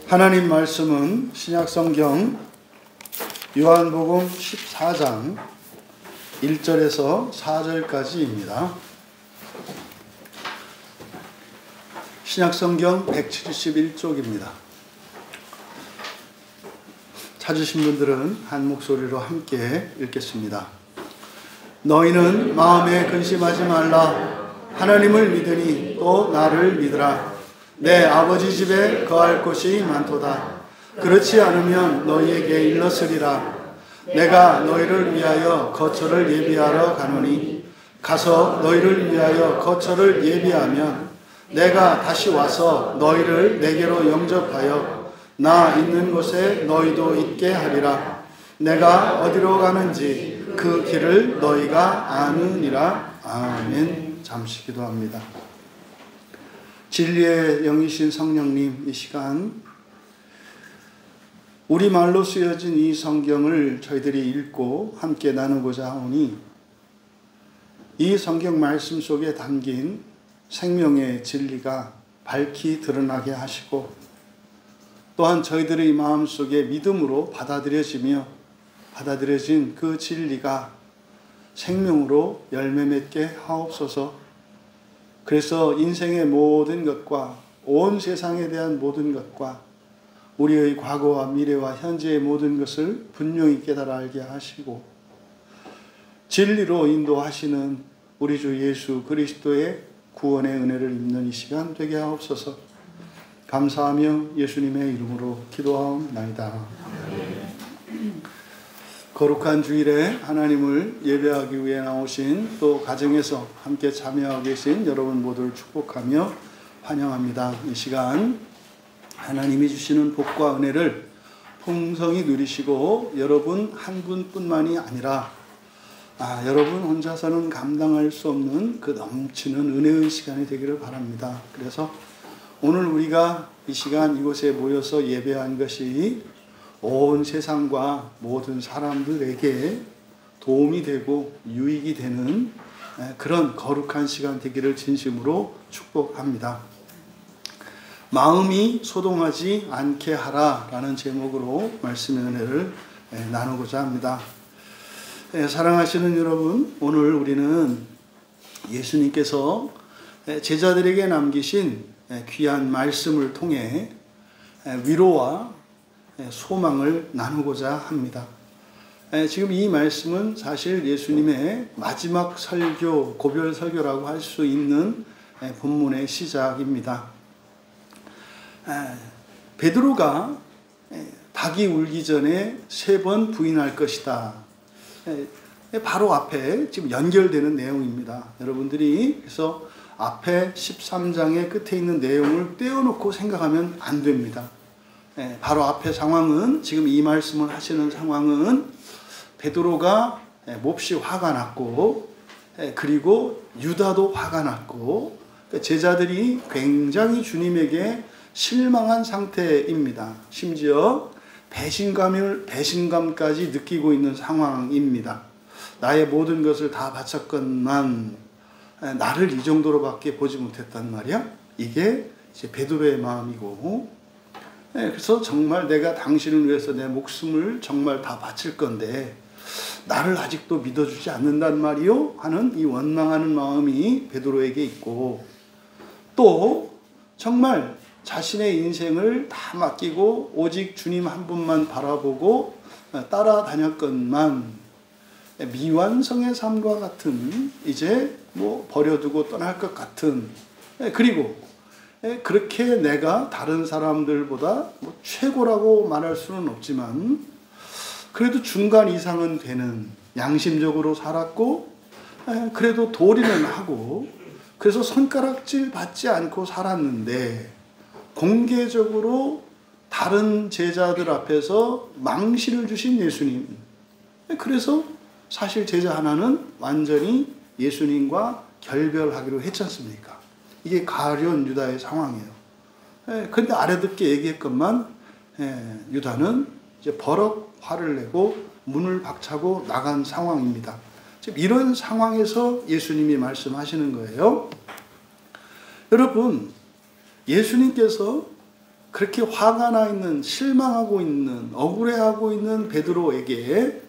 하나님 말씀은 신약성경 요한복음 14장 1절에서 4절까지입니다. 신약성경 171쪽입니다. 찾으신 분들은 한 목소리로 함께 읽겠습니다. 너희는 마음에 근심하지 말라. 하나님을 믿으니 또 나를 믿으라. 내 아버지 집에 거할 곳이 많도다. 그렇지 않으면 너희에게 일렀으리라. 내가 너희를 위하여 거처를 예비하러 가노니 가서 너희를 위하여 거처를 예비하면 내가 다시 와서 너희를 내게로 영접하여 나 있는 곳에 너희도 있게 하리라. 내가 어디로 가는지 그 길을 너희가 아느니라. 아멘. 잠시 기도합니다. 진리의 영이신 성령님, 이 시간 우리말로 쓰여진 이 성경을 저희들이 읽고 함께 나누고자 하오니 이 성경 말씀 속에 담긴 생명의 진리가 밝히 드러나게 하시고 또한 저희들의 마음속에 믿음으로 받아들여지며 받아들여진 그 진리가 생명으로 열매 맺게 하옵소서. 그래서 인생의 모든 것과 온 세상에 대한 모든 것과 우리의 과거와 미래와 현재의 모든 것을 분명히 깨달아 알게 하시고 진리로 인도하시는 우리 주 예수 그리스도의 구원의 은혜를 입는 이 시간 되게 하옵소서. 감사하며 예수님의 이름으로 기도하옵나이다. 거룩한 주일에 하나님을 예배하기 위해 나오신 또 가정에서 함께 참여하고 계신 여러분 모두를 축복하며 환영합니다. 이 시간 하나님이 주시는 복과 은혜를 풍성히 누리시고 여러분 한 분뿐만이 아니라 여러분 혼자서는 감당할 수 없는 그 넘치는 은혜의 시간이 되기를 바랍니다. 그래서 오늘 우리가 이 시간 이곳에 모여서 예배한 것이 온 세상과 모든 사람들에게 도움이 되고 유익이 되는 그런 거룩한 시간 되기를 진심으로 축복합니다. 마음이 소동하지 않게 하라라는 제목으로 말씀의 은혜를 나누고자 합니다. 사랑하시는 여러분, 오늘 우리는 예수님께서 제자들에게 남기신 귀한 말씀을 통해 위로와 소망을 나누고자 합니다. 지금 이 말씀은 사실 예수님의 마지막 설교, 고별 설교라고 할 수 있는 본문의 시작입니다. 베드로가 닭이 울기 전에 3번 부인할 것이다. 바로 앞에 지금 연결되는 내용입니다. 여러분들이 그래서 앞에 13장의 끝에 있는 내용을 떼어놓고 생각하면 안 됩니다. 바로 앞에 상황은 지금 이 말씀을 하시는 상황은 베드로가 몹시 화가 났고 그리고 유다도 화가 났고 제자들이 굉장히 주님에게 실망한 상태입니다. 심지어 배신감까지 느끼고 있는 상황입니다. 나의 모든 것을 다 바쳤건만 나를 이 정도로밖에 보지 못했단 말이야. 이게 이제 베드로의 마음이고 그래서 정말 내가 당신을 위해서 내 목숨을 정말 다 바칠 건데 나를 아직도 믿어주지 않는단 말이요 하는 이 원망하는 마음이 베드로에게 있고 또 정말 자신의 인생을 다 맡기고 오직 주님 한 분만 바라보고 따라다녔건만 미완성의 삶과 같은 이제 버려두고 떠날 것 같은 그리고 그렇게 내가 다른 사람들보다 최고라고 말할 수는 없지만 그래도 중간 이상은 되는 양심적으로 살았고 그래도 도리는 하고 그래서 손가락질 받지 않고 살았는데 공개적으로 다른 제자들 앞에서 망신을 주신 예수님. 그래서 사실 제자 하나는 완전히 예수님과 결별하기로 했지 않습니까? 이게 가룟 유다의 상황이에요. 그런데 알아듣게 얘기했건만 유다는 이제 버럭 화를 내고 문을 박차고 나간 상황입니다. 지금 이런 상황에서 예수님이 말씀하시는 거예요. 여러분, 예수님께서 그렇게 화가 나 있는, 실망하고 있는, 억울해하고 있는 베드로에게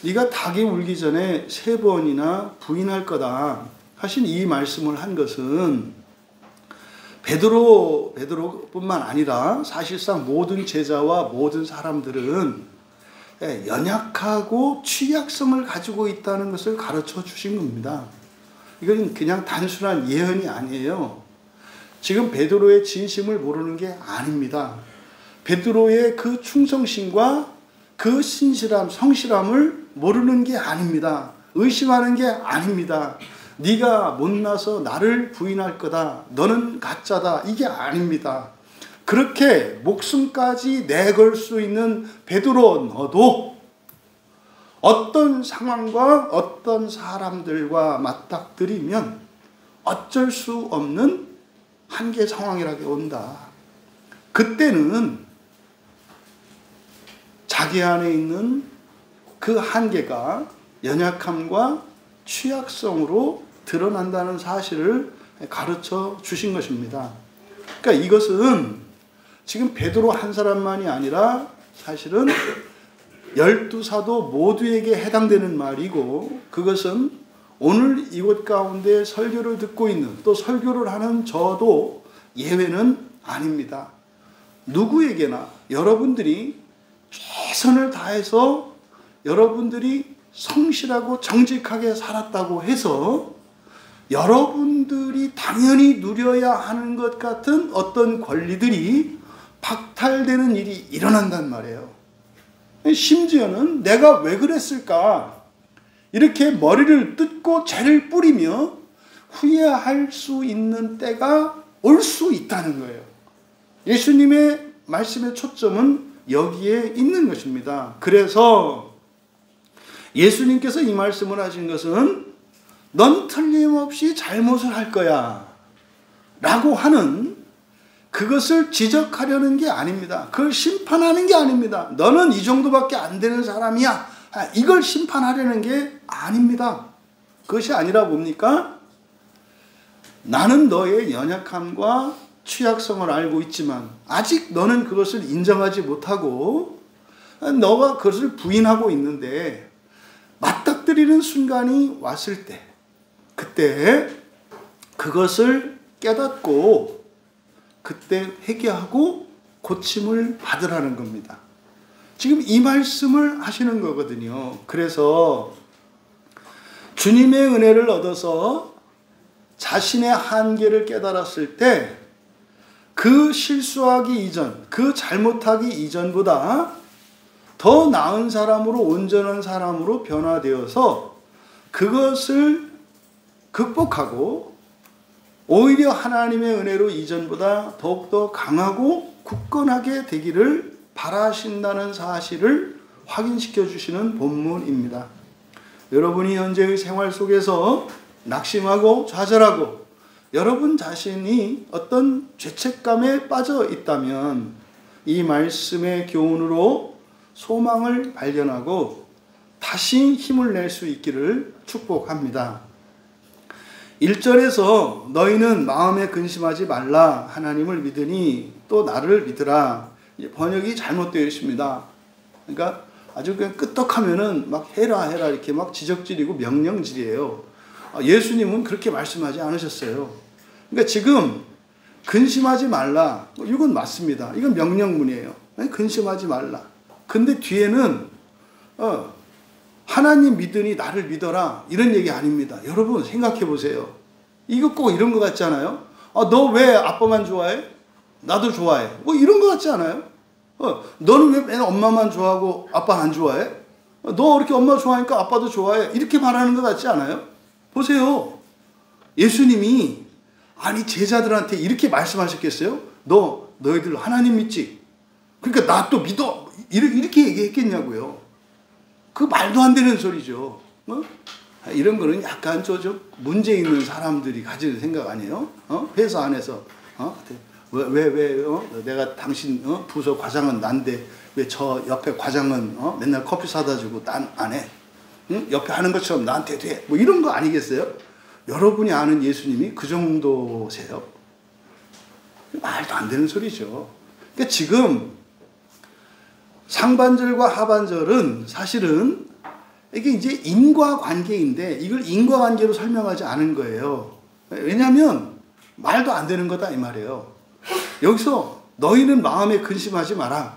네가 닭이 울기 전에 3번이나 부인할 거다 하신 이 말씀을 한 것은 베드로뿐만 아니라 사실상 모든 제자와 모든 사람들은 연약하고 취약성을 가지고 있다는 것을 가르쳐 주신 겁니다. 이건 그냥 단순한 예언이 아니에요. 지금 베드로의 진심을 모르는 게 아닙니다. 베드로의 그 충성심과 그 신실함, 성실함을 모르는 게 아닙니다. 의심하는 게 아닙니다. 네가 못나서 나를 부인할 거다. 너는 가짜다. 이게 아닙니다. 그렇게 목숨까지 내걸 수 있는 베드로 너도 어떤 상황과 어떤 사람들과 맞닥뜨리면 어쩔 수 없는 한계 상황이라게 온다. 그때는 자기 안에 있는 그 한계가 연약함과 취약성으로 드러난다는 사실을 가르쳐 주신 것입니다. 그러니까 이것은 지금 베드로 한 사람만이 아니라 사실은 12사도 모두에게 해당되는 말이고, 그것은 오늘 이곳 가운데 설교를 듣고 있는, 또 설교를 하는 저도 예외는 아닙니다. 누구에게나 여러분들이 최선을 다해서 여러분들이 성실하고 정직하게 살았다고 해서 여러분들이 당연히 누려야 하는 것 같은 어떤 권리들이 박탈되는 일이 일어난단 말이에요. 심지어는 내가 왜 그랬을까? 이렇게 머리를 뜯고 죄를 뿌리며 후회할 수 있는 때가 올 수 있다는 거예요. 예수님의 말씀의 초점은 여기에 있는 것입니다. 그래서 예수님께서 이 말씀을 하신 것은 넌 틀림없이 잘못을 할 거야 라고 하는, 그것을 지적하려는 게 아닙니다. 그걸 심판하는 게 아닙니다. 너는 이 정도밖에 안 되는 사람이야, 이걸 심판하려는 게 아닙니다. 그것이 아니라 뭡니까? 나는 너의 연약함과 취약성을 알고 있지만 아직 너는 그것을 인정하지 못하고 너가 그것을 부인하고 있는데, 맞닥뜨리는 순간이 왔을 때 그때 그것을 깨닫고 그때 회개하고 고침을 받으라는 겁니다. 지금 이 말씀을 하시는 거거든요. 그래서 주님의 은혜를 얻어서 자신의 한계를 깨달았을 때 그 실수하기 이전, 그 잘못하기 이전보다 더 나은 사람으로, 온전한 사람으로 변화되어서 그것을 극복하고 오히려 하나님의 은혜로 이전보다 더욱더 강하고 굳건하게 되기를 바라신다는 사실을 확인시켜 주시는 본문입니다. 여러분이 현재의 생활 속에서 낙심하고 좌절하고 여러분 자신이 어떤 죄책감에 빠져 있다면 이 말씀의 교훈으로 소망을 발견하고 다시 힘을 낼 수 있기를 축복합니다. 1절에서 너희는 마음에 근심하지 말라, 하나님을 믿으니 또 나를 믿으라. 번역이 잘못되어 있습니다. 그러니까 아주 그냥 끄떡하면은 막 해라 이렇게 막 지적질이고 명령질이에요. 예수님은 그렇게 말씀하지 않으셨어요. 그러니까 지금 근심하지 말라, 이건 맞습니다. 이건 명령문이에요. 근심하지 말라. 근데 뒤에는 하나님 믿으니 나를 믿어라, 이런 얘기 아닙니다. 여러분 생각해 보세요. 이거 꼭 이런 것 같지 않아요? 너 왜 아빠만 좋아해? 나도 좋아해. 뭐 이런 것 같지 않아요? 너는 왜 맨날 엄마만 좋아하고 아빠 안 좋아해? 너 이렇게 엄마 좋아하니까 아빠도 좋아해. 이렇게 말하는 것 같지 않아요? 보세요. 예수님이 아니 제자들한테 이렇게 말씀하셨겠어요? 너희들 하나님 믿지? 그러니까 나 또 믿어. 이렇게 얘기했겠냐고요. 그 말도 안 되는 소리죠. 이런 거는 약간 좀 문제 있는 사람들이 가지는 생각 아니에요? 회사 안에서 왜 내가 당신 부서 과장은 난데 왜 저 옆에 과장은 맨날 커피 사다 주고 난 안 해? 응? 옆에 하는 것처럼 나한테 돼? 뭐 이런 거 아니겠어요? 여러분이 아는 예수님이 그 정도세요? 말도 안 되는 소리죠. 그러니까 지금 상반절과 하반절은 사실은 이게 이제 인과관계인데 이걸 인과관계로 설명하지 않은 거예요. 왜냐하면 말도 안 되는 거다 이 말이에요. 여기서 너희는 마음에 근심하지 마라.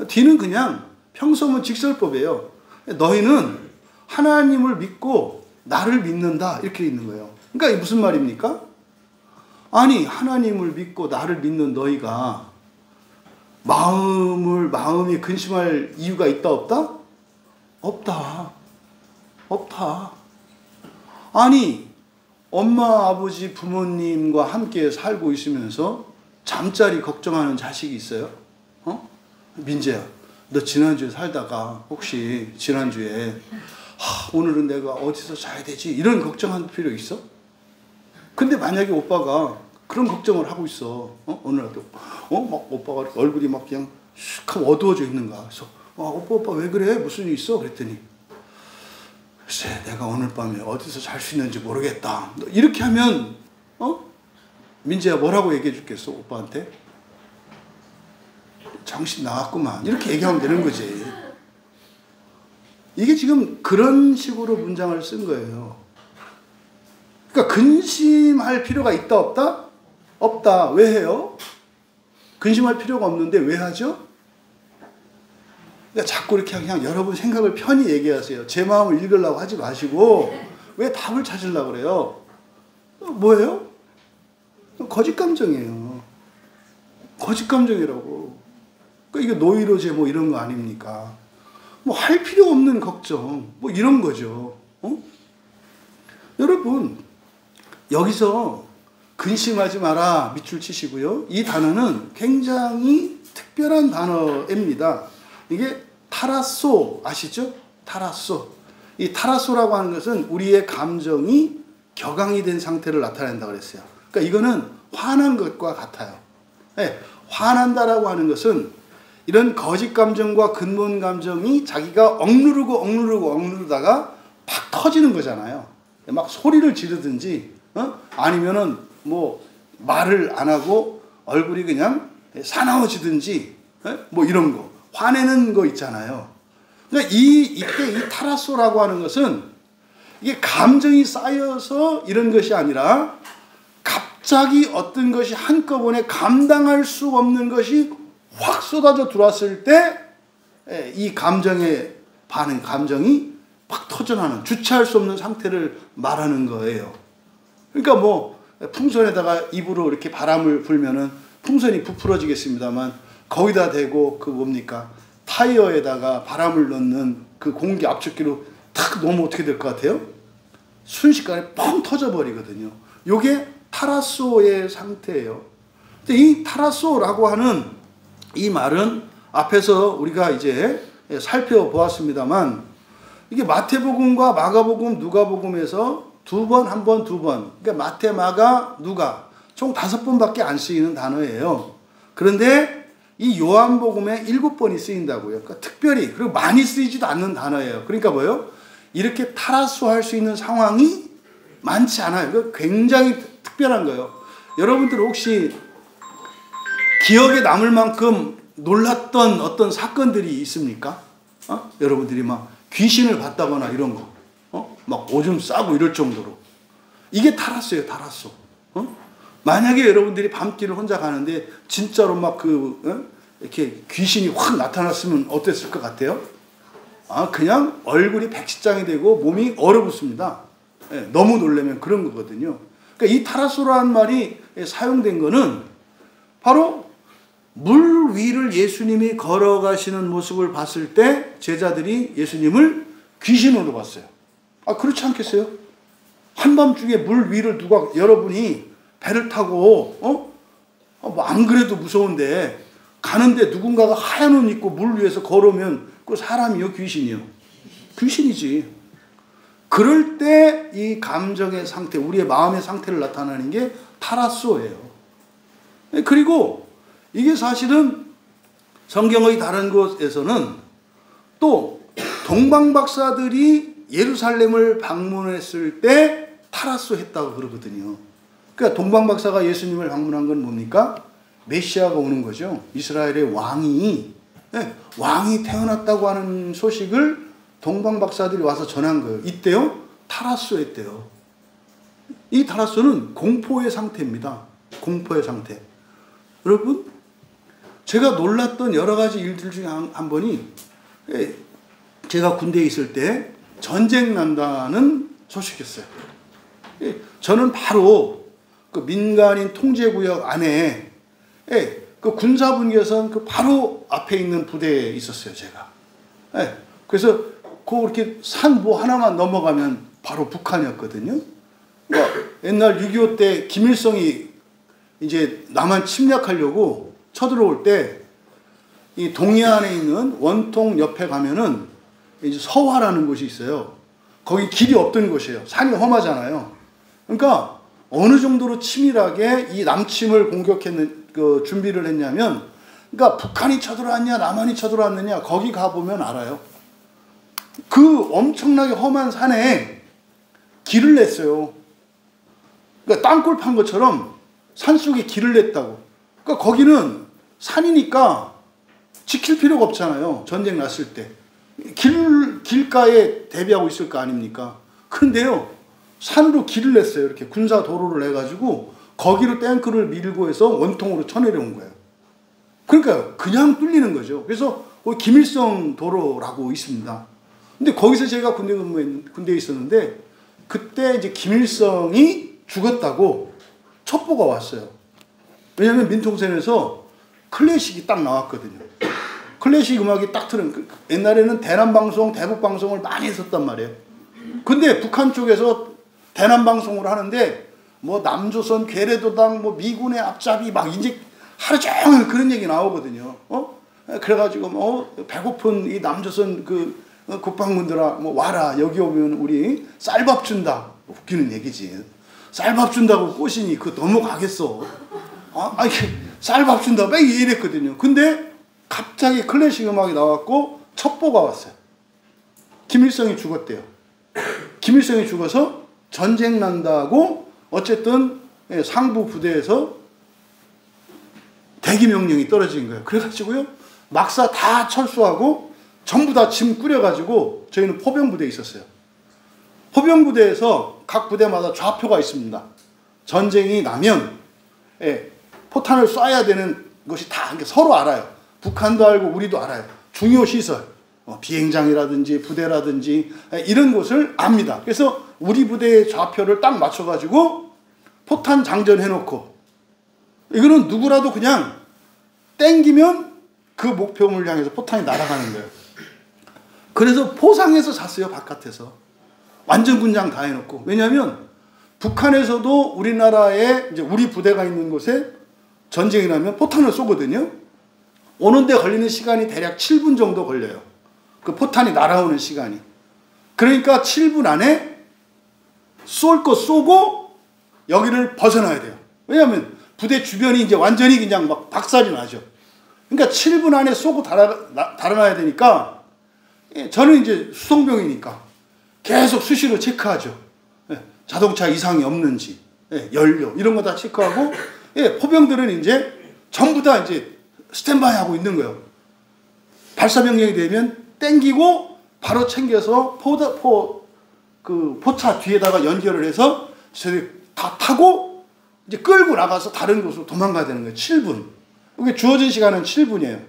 뒤는 그냥 평소문 직설법이에요. 너희는 하나님을 믿고 나를 믿는다 이렇게 있는 거예요. 그러니까 이게 무슨 말입니까? 아니 하나님을 믿고 나를 믿는 너희가 마음이 근심할 이유가 있다 없다? 없다. 아니 엄마 아버지 부모님과 함께 살고 있으면서 잠자리 걱정하는 자식이 있어요? 민재야 너 지난주에 살다가 혹시 지난주에 오늘은 내가 어디서 자야 되지? 이런 걱정할 필요 있어? 근데 만약에 오빠가 그런 걱정을 하고 있어. 어느 날도 막 오빠가 얼굴이 막 그냥 슉 어두워져 있는 거야. 그래서 오빠 왜 그래? 무슨 일 있어? 그랬더니 글쎄 내가 오늘 밤에 어디서 잘 수 있는지 모르겠다. 이렇게 하면 민재야 뭐라고 얘기해 줄겠어? 오빠한테? 정신 나갔구만. 이렇게 얘기하면 되는 거지. 이게 지금 그런 식으로 문장을 쓴 거예요. 그러니까 근심할 필요가 있다 없다? 없다. 왜 해요? 근심할 필요가 없는데 왜 하죠? 그러니까 자꾸 이렇게 그냥 여러분 생각을 편히 얘기하세요. 제 마음을 읽으려고 하지 마시고 왜 답을 찾으려고 그래요? 뭐예요? 거짓 감정이에요. 거짓 감정이라고. 그러니까 이게 노이로제 뭐 이런 거 아닙니까? 뭐 할 필요 없는 걱정 뭐 이런 거죠. 여러분 여기서 근심하지 마라 밑줄 치시고요. 이 단어는 굉장히 특별한 단어입니다. 이게 타라소 아시죠? 타라소. 이 타라소라고 하는 것은 우리의 감정이 격앙이 된 상태를 나타낸다고 그랬어요. 그러니까 이거는 화난 것과 같아요. 네, 화난다라고 하는 것은 이런 거짓 감정과 근본 감정이 자기가 억누르다가 팍 터지는 거잖아요. 막 소리를 지르든지 아니면은 뭐 말을 안 하고 얼굴이 그냥 사나워지든지 뭐 이런 거 화내는 거 있잖아요. 그러니까 이때 이 타라소라고 하는 것은 이게 감정이 쌓여서 이런 것이 아니라 갑자기 어떤 것이 한꺼번에 감당할 수 없는 것이 확 쏟아져 들어왔을 때 이 감정의 반응, 감정이 팍 터져나오는 주체할 수 없는 상태를 말하는 거예요. 그러니까 뭐 풍선에다가 입으로 이렇게 바람을 불면은 풍선이 부풀어지겠습니다만 거기다 대고 그 뭡니까 타이어에다가 바람을 넣는 그 공기 압축기로 탁 놓으면 어떻게 될 것 같아요? 순식간에 뻥 터져버리거든요. 요게 타라소의 상태예요. 근데 이 타라소라고 하는 이 말은 앞에서 우리가 이제 살펴보았습니다만 이게 마태복음과 마가복음, 누가복음에서 두 번, 한 번, 두 번. 그러니까 마태, 마가, 누가 총 5번밖에 안 쓰이는 단어예요. 그런데 이 요한복음에 7번이 쓰인다고요. 그러니까 특별히 그리고 많이 쓰이지도 않는 단어예요. 그러니까 뭐예요? 이렇게 타라소할 수 있는 상황이 많지 않아요. 그 굉장히 특별한 거예요. 여러분들 혹시 기억에 남을 만큼 놀랐던 어떤 사건들이 있습니까? 여러분들이 막 귀신을 봤다거나 이런 거, 막 오줌 싸고 이럴 정도로. 이게 타라소예요, 타라소. 만약에 여러분들이 밤길을 혼자 가는데 진짜로 막 이렇게 귀신이 확 나타났으면 어땠을 것 같아요? 그냥 얼굴이 백지장이 되고 몸이 얼어붙습니다. 너무 놀라면 그런 거거든요. 그러니까 이 타라소라는 말이 사용된 거는 바로 물 위를 예수님이 걸어가시는 모습을 봤을 때 제자들이 예수님을 귀신으로 봤어요. 그렇지 않겠어요? 한밤중에 물 위를 누가 여러분이 배를 타고 뭐 안 그래도 무서운데 가는데 누군가가 하얀 옷 입고 물 위에서 걸으면 그 사람이요 귀신이요? 귀신이지. 그럴 때 이 감정의 상태, 우리의 마음의 상태를 나타내는 게 타라소예요. 그리고 이게 사실은 성경의 다른 곳에서는 또 동방박사들이 예루살렘을 방문했을 때 타라소 했다고 그러거든요. 그러니까 동방박사가 예수님을 방문한 건 뭡니까? 메시아가 오는 거죠. 이스라엘의 왕이 태어났다고 하는 소식을 동방 박사들이 와서 전한 거예요. 이때요, 타라스에 때요. 이 타라스는 공포의 상태입니다. 공포의 상태. 여러분, 제가 놀랐던 여러 가지 일들 중에 한 번이, 제가 군대에 있을 때 전쟁 난다는 소식이었어요. 저는 바로 그 민간인 통제구역 안에 그 군사분계선 그 바로 앞에 있는 부대에 있었어요, 제가. 그래서 그렇게 산 뭐 하나만 넘어가면 바로 북한이었거든요. 그러니까 옛날 6.25 때 김일성이 이제 남한 침략하려고 쳐들어올 때 이 동해안에 있는 원통 옆에 가면은 이제 서화라는 곳이 있어요. 거기 길이 없던 곳이에요. 산이 험하잖아요. 그러니까 어느 정도로 치밀하게 이 남침을 그 준비를 했냐면, 그러니까 북한이 쳐들어왔냐 남한이 쳐들어왔느냐 거기 가보면 알아요. 그 엄청나게 험한 산에 길을 냈어요. 그러니까 땅굴 판 것처럼 산속에 길을 냈다고. 그러니까 거기는 산이니까 지킬 필요가 없잖아요. 전쟁 났을 때. 길가에 대비하고 있을 거 아닙니까? 근데요, 산으로 길을 냈어요. 이렇게 군사 도로를 해가지고 거기로 탱크를 밀고 해서 원통으로 쳐내려온 거예요. 그러니까 그냥 뚫리는 거죠. 그래서 김일성 도로라고 있습니다. 근데 거기서 제가 군대에 있었는데, 그때 이제 김일성이 죽었다고 첩보가 왔어요. 왜냐면 민통선에서 클래식이 딱 나왔거든요. 클래식 음악이 딱 옛날에는 대남방송, 대북방송을 많이 했었단 말이에요. 근데 북한 쪽에서 대남방송을 하는데, 뭐 남조선 괴뢰도당, 뭐 미군의 앞잡이 막 이제 하루 종일 그런 얘기 나오거든요. 그래가지고 뭐 배고픈 이 남조선 그 국방군들아, 뭐 와라, 여기 오면 우리 쌀밥 준다. 웃기는 얘기지. 쌀밥 준다고 꼬시니 그거 넘어가겠어. 아니, 쌀밥 준다 막 이랬거든요. 근데 갑자기 클래식 음악이 나왔고 첩보가 왔어요. 김일성이 죽었대요. 김일성이 죽어서 전쟁 난다고 어쨌든 상부 부대에서 대기 명령이 떨어진 거예요. 그래가지고요, 막사 다 철수하고 전부 다 짐 꾸려가지고 저희는 포병부대에 있었어요. 포병부대에서 각 부대마다 좌표가 있습니다. 전쟁이 나면 포탄을 쏴야 되는 것이 다 서로 알아요. 북한도 알고 우리도 알아요. 중요 시설, 비행장이라든지 부대라든지 이런 곳을 압니다. 그래서 우리 부대의 좌표를 딱 맞춰가지고 포탄 장전해놓고, 이거는 누구라도 그냥 땡기면 그 목표물을 향해서 포탄이 날아가는 거예요. 그래서 포상에서 잤어요, 바깥에서. 완전 군장 다 해놓고. 왜냐하면 북한에서도 우리나라에 이제 우리 부대가 있는 곳에 전쟁이 나면 포탄을 쏘거든요. 오는데 걸리는 시간이 대략 7분 정도 걸려요. 그 포탄이 날아오는 시간이. 그러니까 7분 안에 쏠 거 쏘고 여기를 벗어나야 돼요. 왜냐하면 부대 주변이 이제 완전히 그냥 막 박살이 나죠. 그러니까 7분 안에 쏘고 달아나야 되니까, 저는 이제 수송병이니까 계속 수시로 체크하죠. 자동차 이상이 없는지, 연료 이런 거 다 체크하고, 포병들은 이제 전부 다 이제 스탠바이 하고 있는 거예요. 발사 명령이 되면 땡기고 바로 챙겨서 포차 뒤에다가 연결을 해서 다 타고 이제 끌고 나가서 다른 곳으로 도망가야 되는 거예요. 7분. 이게 주어진 시간은 7분이에요.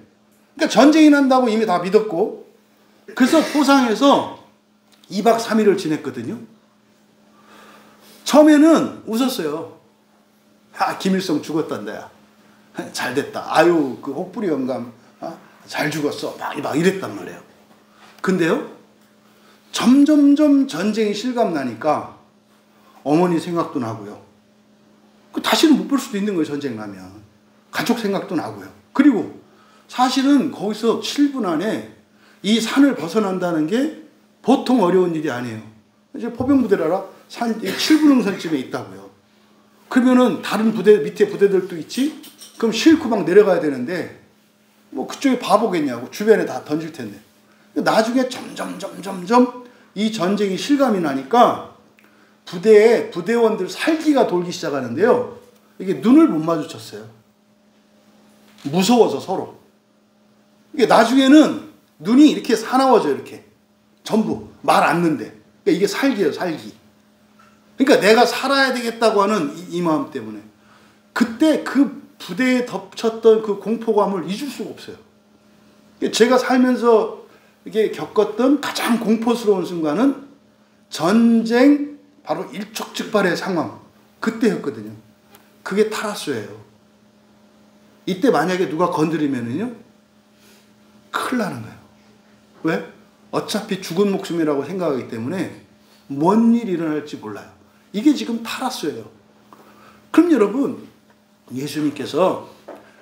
그러니까 전쟁이 난다고 이미 다 믿었고, 그래서 포상에서 2박 3일을 지냈거든요. 처음에는 웃었어요. 김일성 죽었단다. 잘 됐다. 아유, 그 혹부리 영감, 잘 죽었어. 막 이랬단 말이에요. 근데요, 점점점 전쟁이 실감나니까 어머니 생각도 나고요. 다시는 못 볼 수도 있는 거예요, 전쟁 나면. 가족 생각도 나고요. 그리고 사실은 거기서 7분 안에 이 산을 벗어난다는 게 보통 어려운 일이 아니에요. 이제 포병부대라라 산 7분 응선쯤에 있다고요. 그러면은 다른 부대, 밑에 부대들도 있지? 그럼 싣고 막 내려가야 되는데, 뭐 그쪽이 바보겠냐고 주변에 다 던질 텐데. 나중에 점점 이 전쟁이 실감이 나니까 부대에 부대원들 살기가 돌기 시작하는데요. 이게 눈을 못 마주쳤어요. 무서워서 서로. 이게 나중에는 눈이 이렇게 사나워져 이렇게. 전부 말 않는데. 그러니까 이게 살기예요, 살기. 그러니까 내가 살아야 되겠다고 하는 이 마음 때문에. 그때 그 부대에 덮쳤던 그 공포감을 잊을 수가 없어요. 제가 살면서 이게 겪었던 가장 공포스러운 순간은 전쟁 바로 일촉즉발의 상황. 그때였거든요. 그게 타라스예요. 이때 만약에 누가 건드리면은요, 큰일 나는 거예요. 왜? 어차피 죽은 목숨이라고 생각하기 때문에 뭔 일이 일어날지 몰라요. 이게 지금 타라스예요. 그럼 여러분, 예수님께서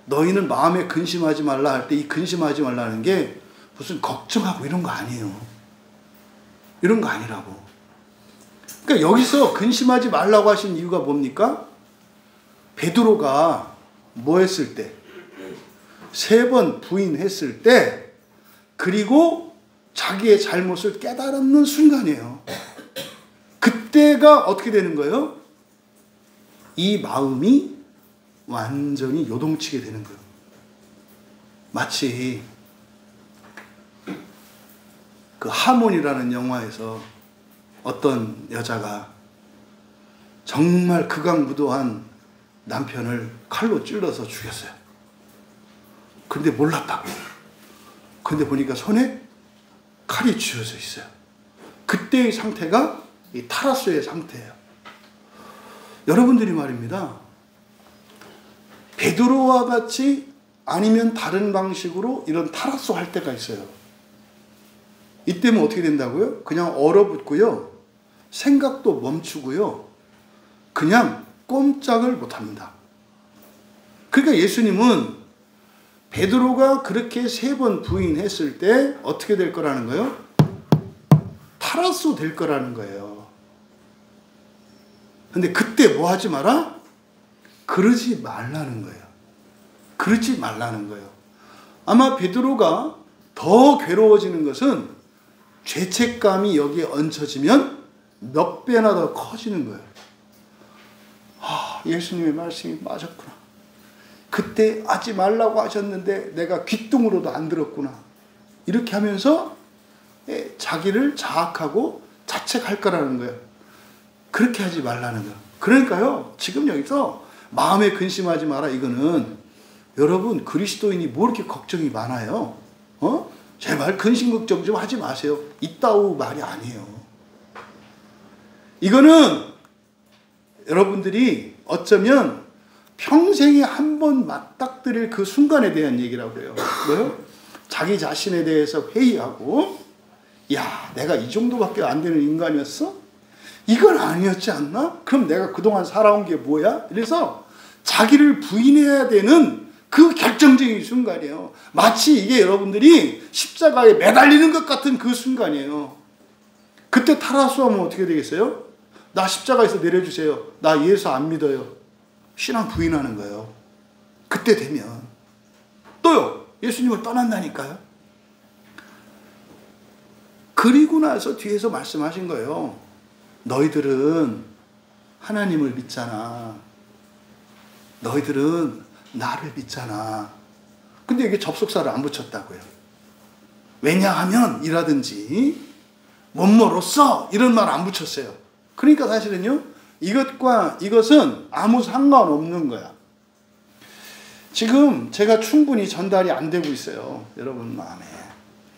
너희는 마음에 근심하지 말라 할 때 이 근심하지 말라는 게 무슨 걱정하고 이런 거 아니에요. 이런 거 아니라고. 그러니까 여기서 근심하지 말라고 하신 이유가 뭡니까? 베드로가 뭐 했을 때? 3번 부인했을 때, 그리고 자기의 잘못을 깨달는 순간이에요. 그때가 어떻게 되는 거예요? 이 마음이 완전히 요동치게 되는 거예요. 마치 그 하몬이라는 영화에서 어떤 여자가 정말 극악무도한 남편을 칼로 찔러서 죽였어요. 그런데 몰랐다고. 그런데 보니까 손에 칼이 쥐어져 있어요. 그때의 상태가 이 타라스의 상태예요. 여러분들이 말입니다. 베드로와 같이 아니면 다른 방식으로 이런 타라스 할 때가 있어요. 이때면 어떻게 된다고요? 그냥 얼어붙고요. 생각도 멈추고요. 그냥 꼼짝을 못합니다. 그러니까 예수님은 베드로가 그렇게 3번 부인했을 때 어떻게 될 거라는 거예요? 타라스 될 거라는 거예요. 근데 그때 뭐 하지 마라? 그러지 말라는 거예요. 그러지 말라는 거예요. 아마 베드로가 더 괴로워지는 것은 죄책감이 여기에 얹혀지면 몇 배나 더 커지는 거예요. 예수님의 말씀이 맞았구나. 그때 하지 말라고 하셨는데 내가 귓등으로도 안 들었구나. 이렇게 하면서 자기를 자학하고 자책할 거라는 거예요. 그렇게 하지 말라는 거예요. 그러니까요, 지금 여기서 마음에 근심하지 마라. 이거는 여러분, 그리스도인이 뭐 이렇게 걱정이 많아요? 제발 근심 걱정 좀 하지 마세요. 이따오 말이 아니에요. 이거는 여러분들이 어쩌면 평생에 한 번 맞닥뜨릴 그 순간에 대한 얘기라고 해요. 뭐요? 자기 자신에 대해서 회의하고, 야, 내가 이 정도밖에 안 되는 인간이었어? 이건 아니었지 않나? 그럼 내가 그동안 살아온 게 뭐야? 이래서 자기를 부인해야 되는 그 결정적인 순간이에요. 마치 이게 여러분들이 십자가에 매달리는 것 같은 그 순간이에요. 그때 타라스하면 어떻게 되겠어요? 나 십자가에서 내려주세요. 나 예수 안 믿어요. 신앙 부인하는 거예요. 그때 되면. 또요, 예수님을 떠난다니까요. 그리고 나서 뒤에서 말씀하신 거예요. 너희들은 하나님을 믿잖아. 너희들은 나를 믿잖아. 근데 이게 접속사를 안 붙였다고요. 왜냐하면 이라든지 뭐뭐로써 이런 말 안 붙였어요. 그러니까 사실은요, 이것과 이것은 아무 상관없는 거야. 지금 제가 충분히 전달이 안 되고 있어요. 여러분 마음에.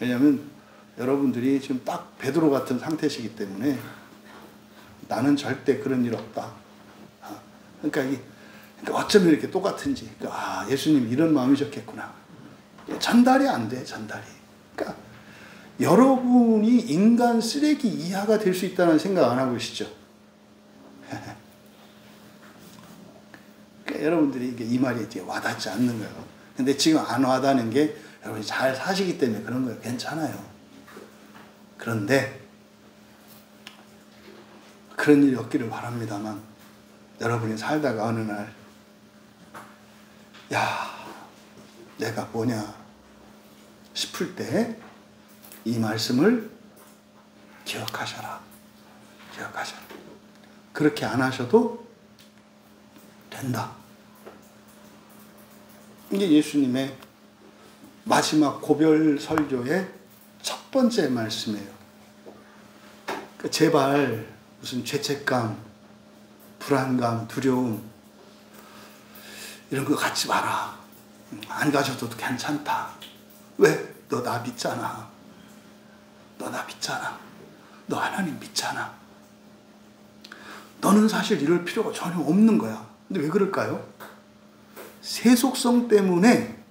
왜냐하면 여러분들이 지금 딱 베드로 같은 상태시기 때문에 나는 절대 그런 일 없다. 그러니까 어쩌면 이렇게 똑같은지. 그러니까 예수님 이런 마음이셨겠구나. 전달이 안 돼, 전달이. 그러니까 여러분이 인간 쓰레기 이하가 될 수 있다는 생각 안 하고 계시죠? 그러니까 여러분들이 이게 이 말이 이제 와닿지 않는 거예요. 근데 지금 안 와닿는 게 여러분이 잘 사시기 때문에 그런 거예요. 괜찮아요. 그런데 그런 일이 없기를 바랍니다만, 여러분이 살다가 어느 날, 야, 내가 뭐냐 싶을 때 이 말씀을 기억하셔라. 기억하셔라. 그렇게 안 하셔도 된다. 이게 예수님의 마지막 고별 설교의 첫 번째 말씀이에요. 제발 무슨 죄책감, 불안감, 두려움 이런 거 갖지 마라. 안 가져도 괜찮다. 왜? 너 나 믿잖아. 너 나 믿잖아. 너 하나님 믿잖아. 너는 사실 이럴 필요가 전혀 없는 거야. 근데 왜 그럴까요? 세속성 때문에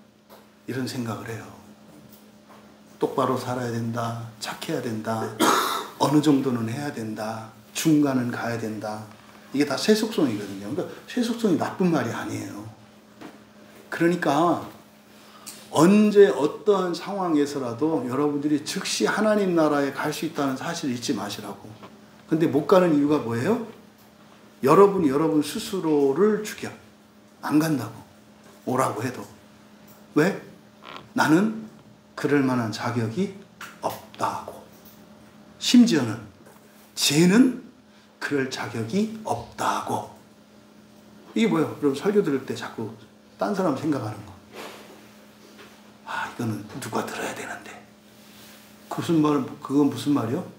이런 생각을 해요. 똑바로 살아야 된다. 착해야 된다. 어느 정도는 해야 된다. 중간은 가야 된다. 이게 다 세속성이거든요. 그러니까 세속성이 나쁜 말이 아니에요. 그러니까 언제 어떠한 상황에서라도 여러분들이 즉시 하나님 나라에 갈 수 있다는 사실을 잊지 마시라고. 근데 못 가는 이유가 뭐예요? 여러분이 여러분 스스로를 죽여. 안 간다고. 오라고 해도. 왜? 나는 그럴 만한 자격이 없다고. 심지어는 쟤는 그럴 자격이 없다고. 이게 뭐예요? 여러분 설교 들을 때 자꾸 딴 사람 생각하는 거. 아, 이거는 누가 들어야 되는데. 그건 무슨 말이요?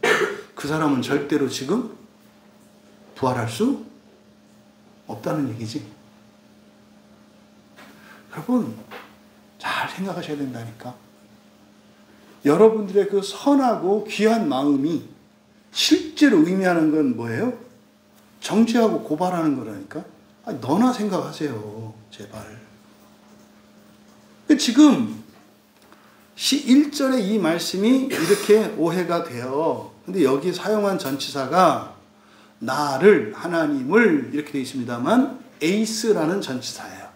그 사람은 절대로 지금 부활할 수 없다는 얘기지. 여러분, 잘 생각하셔야 된다니까. 여러분들의 그 선하고 귀한 마음이 실제로 의미하는 건 뭐예요? 정죄하고 고발하는 거라니까. 아니, 너나 생각하세요. 제발. 지금 1절의 이 말씀이 이렇게 오해가 돼요. 근데 여기 사용한 전치사가 나를, 하나님을 이렇게 되어 있습니다만 에이스라는 전치사예요.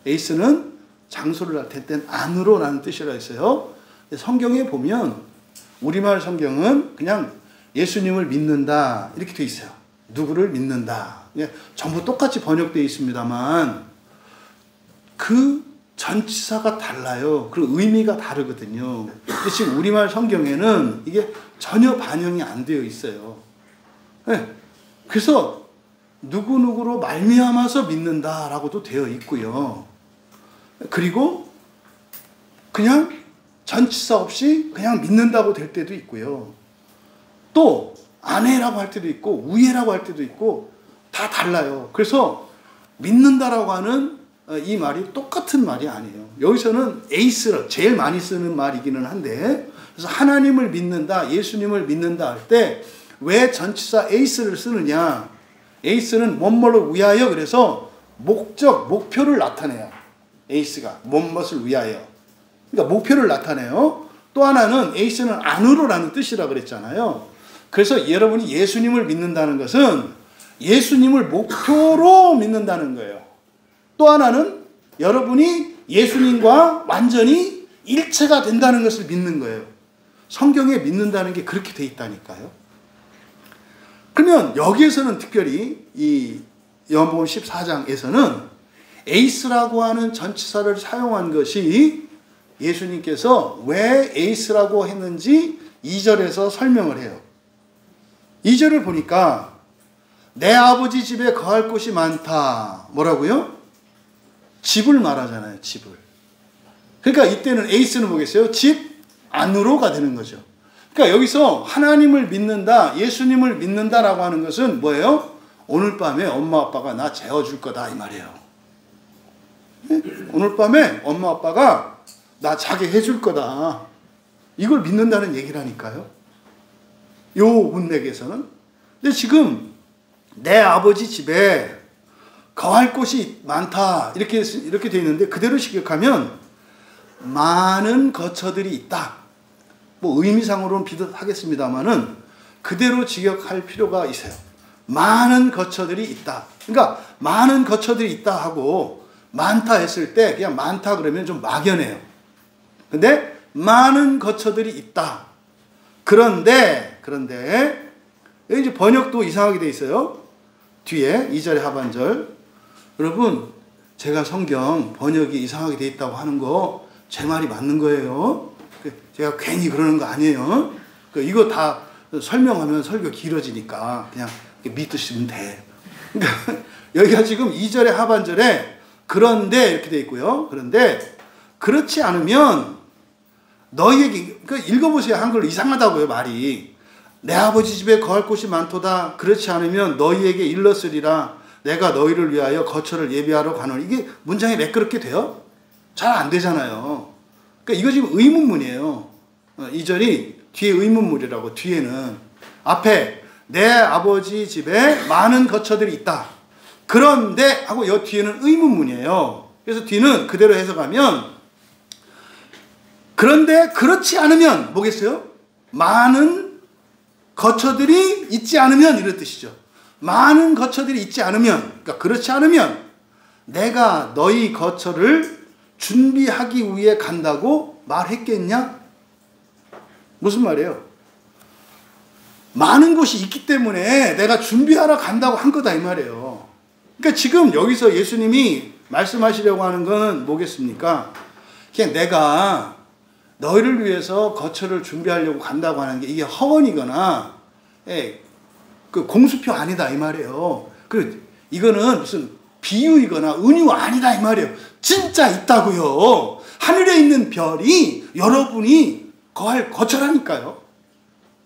에이스는 장소를 나타낼 안으로라는 뜻이라 했어요. 성경에 보면 우리말 성경은 그냥 예수님을 믿는다 이렇게 되어 있어요. 누구를 믿는다. 전부 똑같이 번역되어 있습니다만 그 전치사가 달라요. 그리고 의미가 다르거든요. 근데 지금 우리말 성경에는 이게 전혀 반영이 안 되어 있어요. 네. 그래서 누구누구로 말미암아서 믿는다라고도 되어 있고요. 그리고 그냥 전치사 없이 그냥 믿는다고 될 때도 있고요. 또 아내라고 할 때도 있고 우애라고 할 때도 있고 다 달라요. 그래서 믿는다라고 하는 이 말이 똑같은 말이 아니에요. 여기서는 에이스를 제일 많이 쓰는 말이기는 한데, 그래서 하나님을 믿는다, 예수님을 믿는다 할 때 왜 전치사 에이스를 쓰느냐? 에이스는 뭔뭐를 위하여, 그래서 목적, 목표를 나타내요. 에이스가 뭔것을 위하여. 그러니까 목표를 나타내요. 또 하나는 에이스는 안으로라는 뜻이라 그랬잖아요. 그래서 여러분이 예수님을 믿는다는 것은 예수님을 목표로 믿는다는 거예요. 또 하나는 여러분이 예수님과 완전히 일체가 된다는 것을 믿는 거예요. 성경에 믿는다는 게 그렇게 돼 있다니까요. 그러면 여기에서는 특별히 이 요한복음 14장에서는 에이스라고 하는 전치사를 사용한 것이 예수님께서 왜 에이스라고 했는지 2절에서 설명을 해요. 2절을 보니까 내 아버지 집에 거할 곳이 많다. 뭐라고요? 집을 말하잖아요. 집을. 그러니까 이때는 에이스는 뭐겠어요? 집 안으로가 되는 거죠. 그러니까 여기서 하나님을 믿는다, 예수님을 믿는다라고 하는 것은 뭐예요? 오늘 밤에 엄마 아빠가 나 재워줄 거다 이 말이에요. 오늘 밤에 엄마 아빠가 나 자게 해줄 거다. 이걸 믿는다는 얘기라니까요. 요 문맥에서는. 근데 지금 내 아버지 집에 거할 곳이 많다 이렇게 돼 있는데 그대로 시격하면 많은 거처들이 있다. 뭐 의미상으로는 비슷하겠습니다만은 그대로 직역할 필요가 있어요. 많은 거처들이 있다. 그러니까 많은 거처들이 있다 하고 많다 했을 때 그냥 많다 그러면 좀 막연해요. 근데 많은 거처들이 있다. 그런데 여기 이제 번역도 이상하게 돼 있어요. 뒤에 2절의 하반절. 여러분, 제가 성경 번역이 이상하게 돼 있다고 하는 거 제 말이 맞는 거예요. 제가 괜히 그러는 거 아니에요. 이거 다 설명하면 설교 길어지니까 그냥 믿으시면 돼. 그러니까 여기가 지금 2절의 하반절에 그런데 이렇게 돼 있고요. 그런데 그렇지 않으면 너희에게, 그 읽어보세요. 한글로 이상하다고요, 말이. 내 아버지 집에 거할 곳이 많도다. 그렇지 않으면 너희에게 일렀으리라. 내가 너희를 위하여 거처를 예비하러 가노니. 이게 문장이 매끄럽게 돼요? 잘 안 되잖아요. 그러니까 이거 지금 의문문이에요. 2절이 뒤에 의문문이라고. 뒤에는 앞에 내 아버지 집에 많은 거처들이 있다. 그런데 하고 이 뒤에는 의문문이에요. 그래서 뒤는 그대로 해석하면 그런데 그렇지 않으면 뭐겠어요? 많은 거처들이 있지 않으면 이런 뜻이죠. 많은 거처들이 있지 않으면, 그러니까 그렇지 않으면 내가 너희 거처를 준비하기 위해 간다고 말했겠냐? 무슨 말이에요? 많은 곳이 있기 때문에 내가 준비하러 간다고 한 거다 이 말이에요. 그러니까 지금 여기서 예수님이 말씀하시려고 하는 건 뭐겠습니까? 그냥 내가 너희를 위해서 거처를 준비하려고 간다고 하는 게 이게 허언이거나 그 공수표 아니다 이 말이에요. 그리고 이거는 무슨 비유이거나 은유 아니다 이 말이에요. 진짜 있다고요. 하늘에 있는 별이 여러분이 거할 거처라니까요.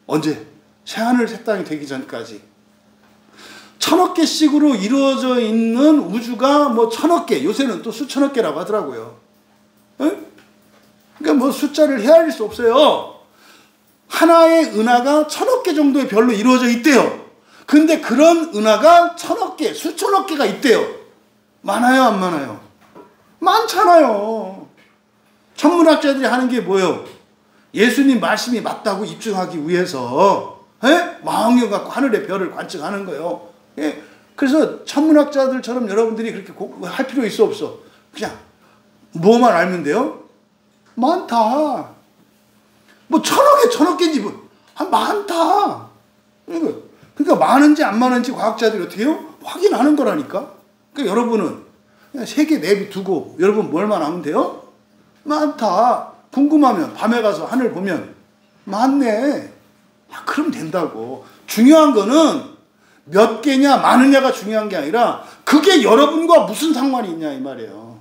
언제? 새하늘 새 땅이 되기 전까지. 1000억 개씩으로 이루어져 있는 우주가 뭐 1000억 개, 요새는 또 수천억 개라고 하더라고요. 그러니까 뭐 숫자를 헤아릴 수 없어요. 하나의 은하가 1000억 개 정도의 별로 이루어져 있대요. 근데 그런 은하가 1000억 개, 수천억 개가 있대요. 많아요, 안 많아요? 많잖아요. 천문학자들이 하는 게 뭐예요? 예수님 말씀이 맞다고 입증하기 위해서 망원경 갖고 하늘의 별을 관측하는 거예요. 그래서 천문학자들처럼 여러분들이 그렇게 할 필요 있어 없어? 그냥 뭐만 알면 돼요? 많다. 뭐 1000억 개인지 뭐 많다. 그러니까 많은지 안 많은지 과학자들이 어떻게 해요? 확인하는 거라니까. 그러니까 여러분은 그냥 세계 내비두고 여러분 뭘만 하면 돼요? 많다. 궁금하면 밤에 가서 하늘 보면 많네. 그럼 된다고. 중요한 거는 몇 개냐 많으냐가 중요한 게 아니라 그게 여러분과 무슨 상관이 있냐 이 말이에요.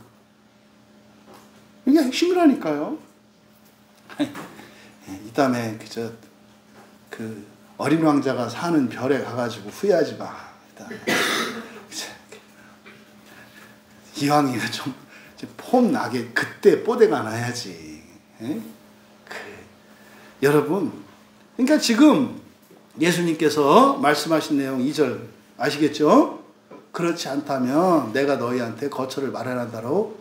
이게 핵심이라니까요. 이 다음에 그 어린 왕자가 사는 별에 가가지고 후회하지 마. 이왕이면 좀 폼 나게 그때 뽀대가 나야지. 여러분, 그러니까 지금 예수님께서 말씀하신 내용 2절 아시겠죠? 그렇지 않다면 내가 너희한테 거처를 마련한다고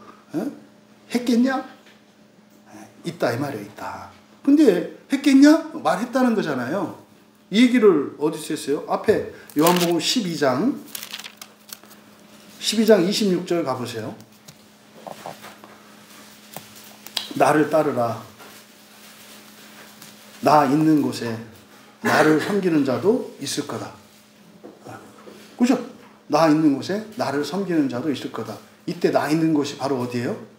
했겠냐? 있다 이 말이에요. 있다. 근데 했겠냐? 말했다는 거잖아요. 이 얘기를 어디서 했어요? 앞에 요한복음 12장 26절 가보세요. 나를 따르라. 나 있는 곳에 나를 섬기는 자도 있을 거다. 그죠? 나 있는 곳에 나를 섬기는 자도 있을 거다. 이때 나 있는 곳이 바로 어디예요?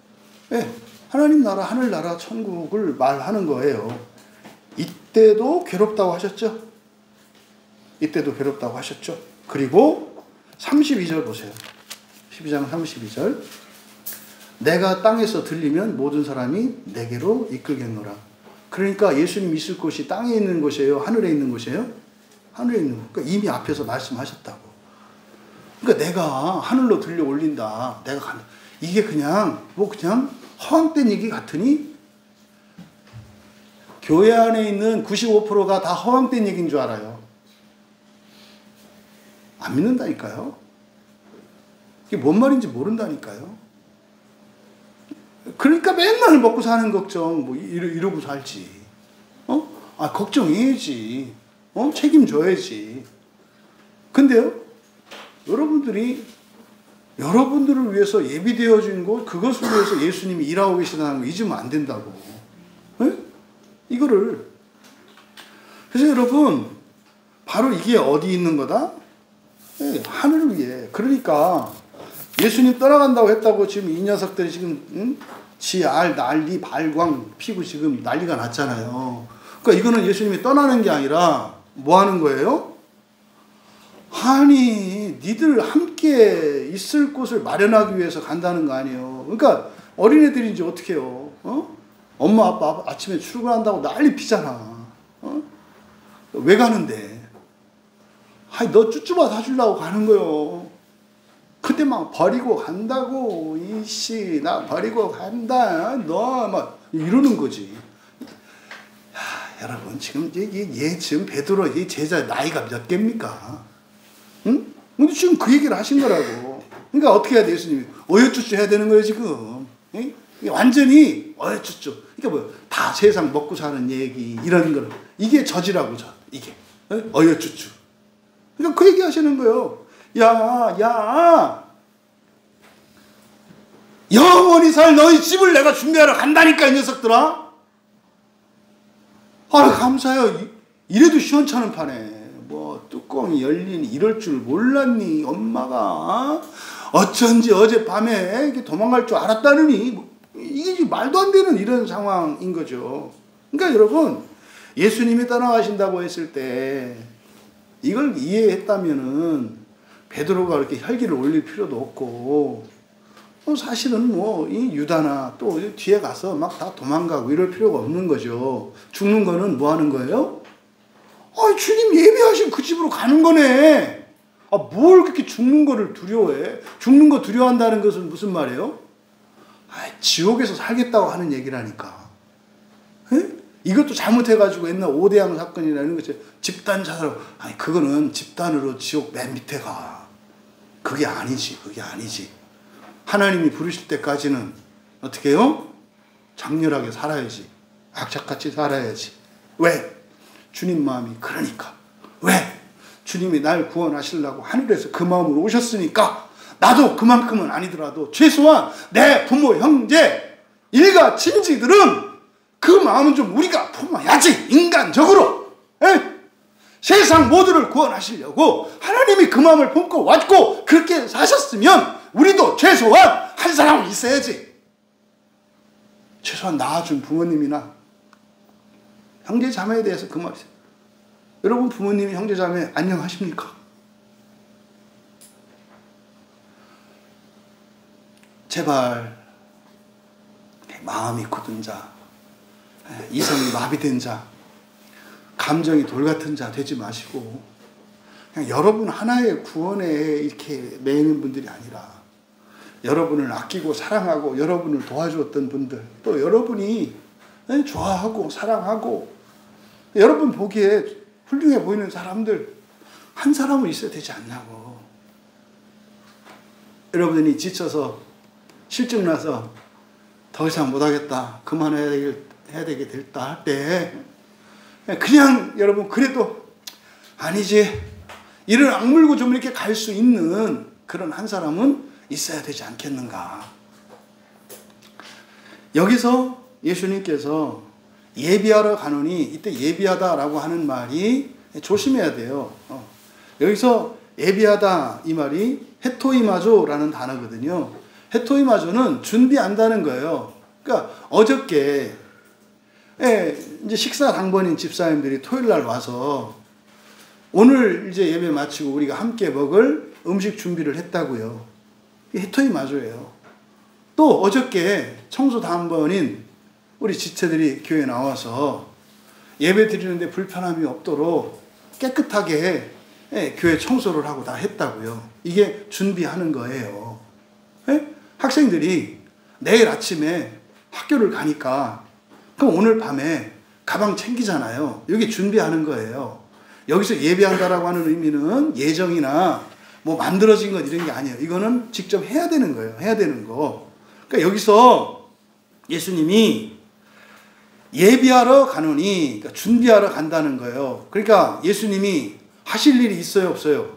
하나님 나라, 하늘나라, 천국을 말하는 거예요. 이때도 괴롭다고 하셨죠? 이때도 괴롭다고 하셨죠? 그리고 32절 보세요. 12장 32절. 내가 땅에서 들리면 모든 사람이 내게로 이끌겠노라. 그러니까 예수님 있을 곳이 땅에 있는 곳이에요? 하늘에 있는 곳이에요? 하늘에 있는 곳. 그러니까 이미 앞에서 말씀하셨다고. 그러니까 내가 하늘로 들려 올린다. 내가 간다. 이게 그냥 허황된 얘기 같으니 교회 안에 있는 95%가 다 허황된 얘기인 줄 알아요. 안 믿는다니까요. 이게 뭔 말인지 모른다니까요. 그러니까 맨날 먹고 사는 걱정, 뭐 이러고 살지. 걱정해야지. 책임져야지. 근데요, 여러분들을 위해서 예비되어진 곳, 그것을 위해서 예수님이 일하고 계시다는 거 잊으면 안 된다고. 이거를. 그래서 여러분, 바로 이게 어디 있는 거다? 하늘 위에. 그러니까 예수님 떠나간다고 했다고 지금 이 녀석들이 지금 지알 난리 발광 피고 지금 난리가 났잖아요. 그러니까 이거는 예수님이 떠나는 게 아니라 뭐 하는 거예요? 아니 니들 함께 있을 곳을 마련하기 위해서 간다는 거 아니에요. 그러니까 어린애들이 이제 어떻게 해요? 엄마 아빠 아침에 출근한다고 난리 피잖아. 왜 가는데? 아이 너 쭈쭈바 사주려고 가는 거요. 근데 막 버리고 간다고. 이씨 나 버리고 간다. 너 막 이러는 거지. 여러분 지금 얘 지금 베드로 이 제자 나이가 몇 개입니까? 응? 근데 지금 그 얘기를 하신 거라고. 그러니까 어떻게 해야 돼 예수님이? 어여쭈쭈 해야 되는 거예요 지금. 응? 완전히 어여쭈쭈. 그러니까 뭐 다 세상 먹고 사는 얘기 이런 거 이게 저지라고 이게 어여쭈쭈. 그러니까 그 얘기 하시는 거예요. 야 영원히 살 너희 집을 내가 준비하러 간다니까 이 녀석들아. 아 감사해요. 이래도 시원찮은 판에 뭐 뚜껑이 열리니 이럴 줄 몰랐니 엄마가. 어쩐지 어젯밤에 이렇게 도망갈 줄 알았다느니. 뭐 이게 말도 안 되는 이런 상황인 거죠. 그러니까 여러분 예수님이 떠나가신다고 했을 때 이걸 이해했다면은 베드로가 그렇게 혈기를 올릴 필요도 없고 사실은 뭐 이 유다나 또 뒤에 가서 막 다 도망가고 이럴 필요가 없는 거죠. 죽는 거는 뭐 하는 거예요? 주님 예배하신 그 집으로 가는 거네. 뭘 그렇게 죽는 거를 두려워해? 죽는 거 두려워한다는 것은 무슨 말이에요? 지옥에서 살겠다고 하는 얘기라니까. 에? 이것도 잘못해가지고 옛날 오대양 사건이나 이런 거 집단 자살. 그거는 집단으로 지옥 맨 밑에 가. 그게 아니지. 하나님이 부르실 때까지는 어떻게 해요? 장렬하게 살아야지. 악착같이 살아야지. 왜? 주님 마음이 그러니까. 왜? 주님이 날 구원하시려고 하늘에서 그 마음으로 오셨으니까 나도 그만큼은 아니더라도 최소한 내 부모, 형제, 일가, 친지들은 그 마음은 좀 우리가 품어야지. 인간적으로. 세상 모두를 구원하시려고 하나님이 그 마음을 품고 왔고 그렇게 사셨으면 우리도 최소한 한 사람은 있어야지. 최소한 낳아준 부모님이나 형제 자매에 대해서 그 말이세요. 여러분 부모님이 형제 자매 안녕하십니까? 제발 마음이 굳은 자, 이성이 마비된 자, 감정이 돌 같은 자 되지 마시고 그냥 여러분 하나의 구원에 이렇게 매이는 분들이 아니라 여러분을 아끼고 사랑하고 여러분을 도와주었던 분들, 또 여러분이 좋아하고 사랑하고 여러분 보기에 훌륭해 보이는 사람들 한 사람은 있어야 되지 않냐고. 여러분이 지쳐서 실증 나서 더 이상 못하겠다, 그만해야 되게 됐다 할 때 그냥 여러분 그래도 아니지, 이를 악물고 좀 이렇게 갈 수 있는 그런 한 사람은 있어야 되지 않겠는가. 여기서 예수님께서 예비하러 가노니, 이때 예비하다라고 하는 말이 조심해야 돼요. 여기서 예비하다 이 말이 헤토이마조라는 단어거든요. 헤토이마조는 준비한다는 거예요. 그러니까 어저께 이제 식사 당번인 집사님들이 토요일 날 와서 오늘 이제 예배 마치고 우리가 함께 먹을 음식 준비를 했다고요. 헤토이마조예요. 또 어저께 청소 당번인 우리 지체들이 교회에 나와서 예배 드리는데 불편함이 없도록 깨끗하게 교회 청소를 하고 다 했다고요. 이게 준비하는 거예요. 학생들이 내일 아침에 학교를 가니까 그럼 오늘 밤에 가방 챙기잖아요. 이게 준비하는 거예요. 여기서 예배한다라고 하는 의미는 예정이나 뭐 만들어진 것 이런 게 아니에요. 이거는 직접 해야 되는 거예요. 해야 되는 거. 그러니까 여기서 예수님이 예비하러 가노니, 그러니까 준비하러 간다는 거예요. 그러니까 예수님이 하실 일이 있어요, 없어요?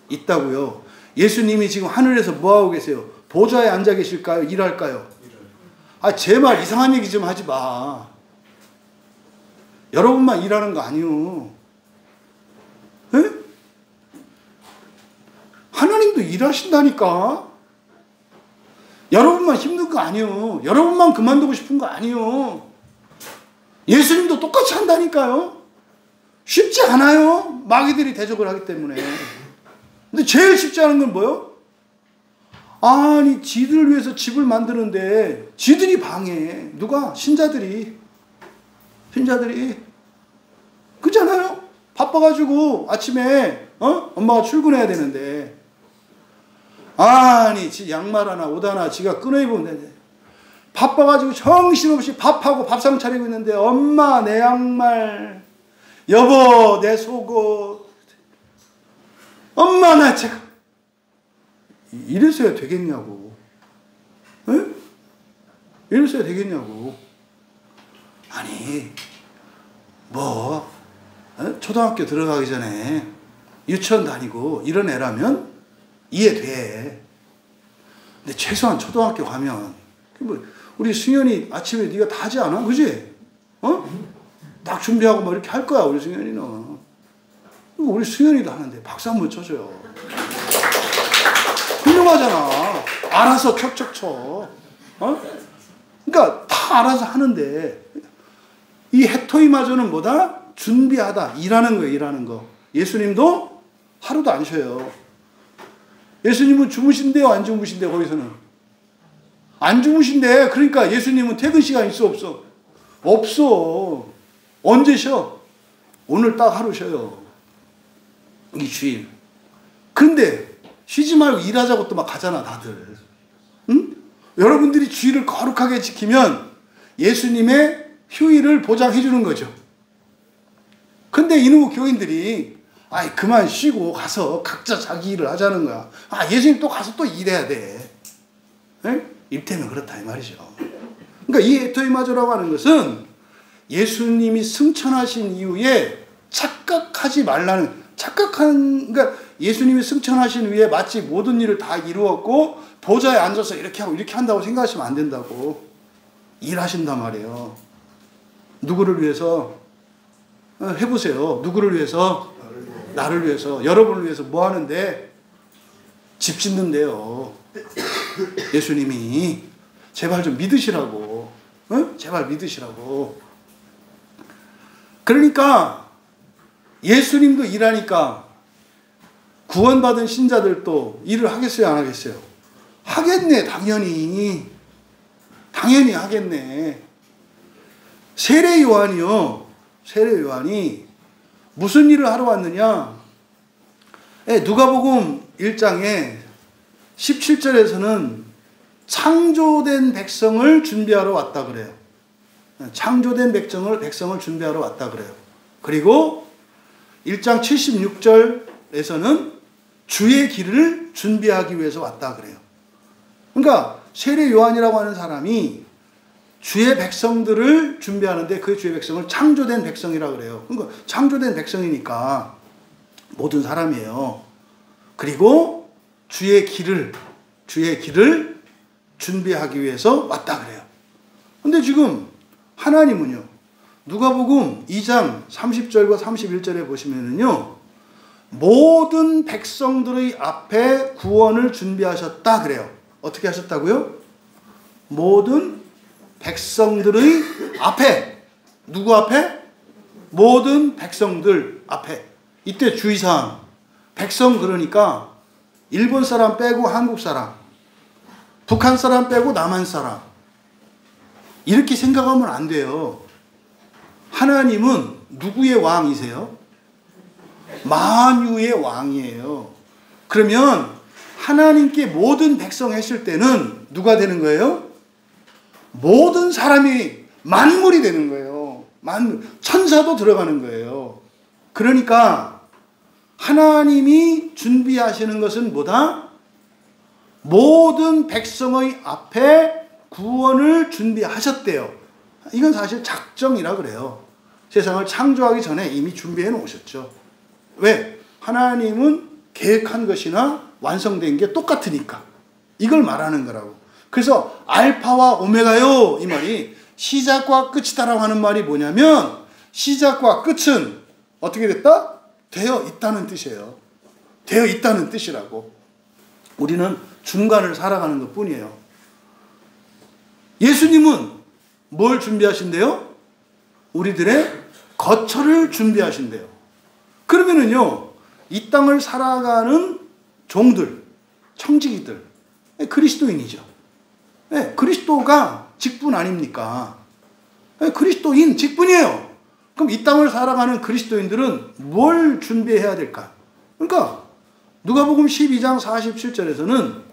있다고요. 예수님이 지금 하늘에서 뭐하고 계세요? 보좌에 앉아 계실까요? 일할까요? 제발 이상한 얘기 좀 하지 마. 여러분만 일하는 거 아니요. 하나님도 일하신다니까. 여러분만 힘든 거 아니요. 여러분만 그만두고 싶은 거 아니요. 예수님도 똑같이 한다니까요. 쉽지 않아요. 마귀들이 대적을 하기 때문에. 근데 제일 쉽지 않은 건 뭐요? 아니, 지들을 위해서 집을 만드는데 지들이 방해해. 누가? 신자들이. 그렇잖아요? 바빠가지고 아침에 엄마가 출근해야 되는데, 아니, 지 양말 하나 옷 하나 지가 끊어 입으면 되는데, 바빠가지고 정신없이 밥하고 밥상 차리고 있는데, 엄마 내 양말, 여보 내 속옷, 엄마 나 제가 이래서야 되겠냐고. 에? 이래서야 되겠냐고. 아니, 뭐 초등학교 들어가기 전에 유치원 다니고 이런 애라면 이해돼. 근데 최소한 초등학교 가면, 뭐 우리 승현이 아침에 네가 다 하지 않아? 그지? 딱 준비하고 뭐 이렇게 할 거야, 우리 승현이는. 우리 승현이도 하는데 박수 한번 쳐줘요. 훌륭하잖아. 알아서 척척 쳐. 그러니까 다 알아서 하는데, 이 해토이마저는 뭐다? 준비하다. 일하는 거예요, 일하는 거. 예수님도 하루도 안 쉬어요. 예수님은 주무신대요, 안 주무신대요, 거기서는? 안 주무신대. 그러니까 예수님은 퇴근 시간 있어, 없어? 없어. 언제 쉬어? 오늘 딱 하루 쉬어요. 이 주일. 그런데 쉬지 말고 일하자고 또 막 가잖아, 다들. 응? 여러분들이 주일을 거룩하게 지키면 예수님의 휴일을 보장해 주는 거죠. 근데 이놈의 교인들이, 아이, 그만 쉬고 가서 각자 자기 일을 하자는 거야. 아, 예수님 또 가서 또 일해야 돼. 네? 일테면 그렇다, 이 말이죠. 그러니까 이 에토이마저라고 하는 것은 예수님이 승천하신 이후에 착각하지 말라는, 그러니까 예수님이 승천하신 후에 마치 모든 일을 다 이루었고 보좌에 앉아서 이렇게 하고 이렇게 한다고 생각하시면 안 된다고. 일하신단 말이에요. 누구를 위해서? 해보세요. 누구를 위해서? 나를 위해서. 여러분을 위해서 뭐 하는데? 집 짓는데요. 예수님이. 제발 좀 믿으시라고. 제발 믿으시라고. 그러니까 예수님도 일하니까 구원받은 신자들도 일을 하겠어요, 안 하겠어요? 하겠네, 당연히. 당연히 하겠네. 세례 요한이요. 세례 요한이 무슨 일을 하러 왔느냐? 누가복음 1장에 17절에서는 창조된 백성을 준비하러 왔다 그래요. 창조된 백성을 준비하러 왔다 그래요. 그리고 1장 76절에서는 주의 길을 준비하기 위해서 왔다 그래요. 그러니까 세례 요한이라고 하는 사람이 주의 백성들을 준비하는데 그 주의 백성을 창조된 백성이라고 그래요. 그러니까 창조된 백성이니까 모든 사람이에요. 그리고 주의 길을 준비하기 위해서 왔다 그래요. 근데 지금 하나님은요, 누가복음 2장 30절과 31절에 보시면은요, 모든 백성들의 앞에 구원을 준비하셨다 그래요. 어떻게 하셨다고요? 모든 백성들의 앞에. 누구 앞에? 모든 백성들 앞에. 이때 주의사항. 백성 그러니까 일본 사람 빼고 한국 사람, 북한 사람 빼고 남한 사람. 이렇게 생각하면 안 돼요. 하나님은 누구의 왕이세요? 만유의 왕이에요. 그러면 하나님께 모든 백성 했을 때는 누가 되는 거예요? 모든 사람이 만물이 되는 거예요. 만물. 천사도 들어가는 거예요. 그러니까 하나님이 준비하시는 것은 뭐다? 모든 백성의 앞에 구원을 준비하셨대요. 이건 사실 작정이라 그래요. 세상을 창조하기 전에 이미 준비해 놓으셨죠. 왜? 하나님은 계획한 것이나 완성된 게 똑같으니까. 이걸 말하는 거라고. 그래서 알파와 오메가요, 이 말이 시작과 끝이다라고 하는 말이 뭐냐면, 시작과 끝은 어떻게 됐다? 되어 있다는 뜻이에요. 되어 있다는 뜻이라고. 우리는 중간을 살아가는 것 뿐이에요. 예수님은 뭘 준비하신대요? 우리들의 거처를 준비하신대요. 그러면은요, 이 땅을 살아가는 종들, 청지기들, 그리스도인이죠. 그리스도가 직분 아닙니까? 그리스도인 직분이에요. 그럼 이 땅을 살아가는 그리스도인들은 뭘 준비해야 될까? 그러니까 누가복음 12장 47절에서는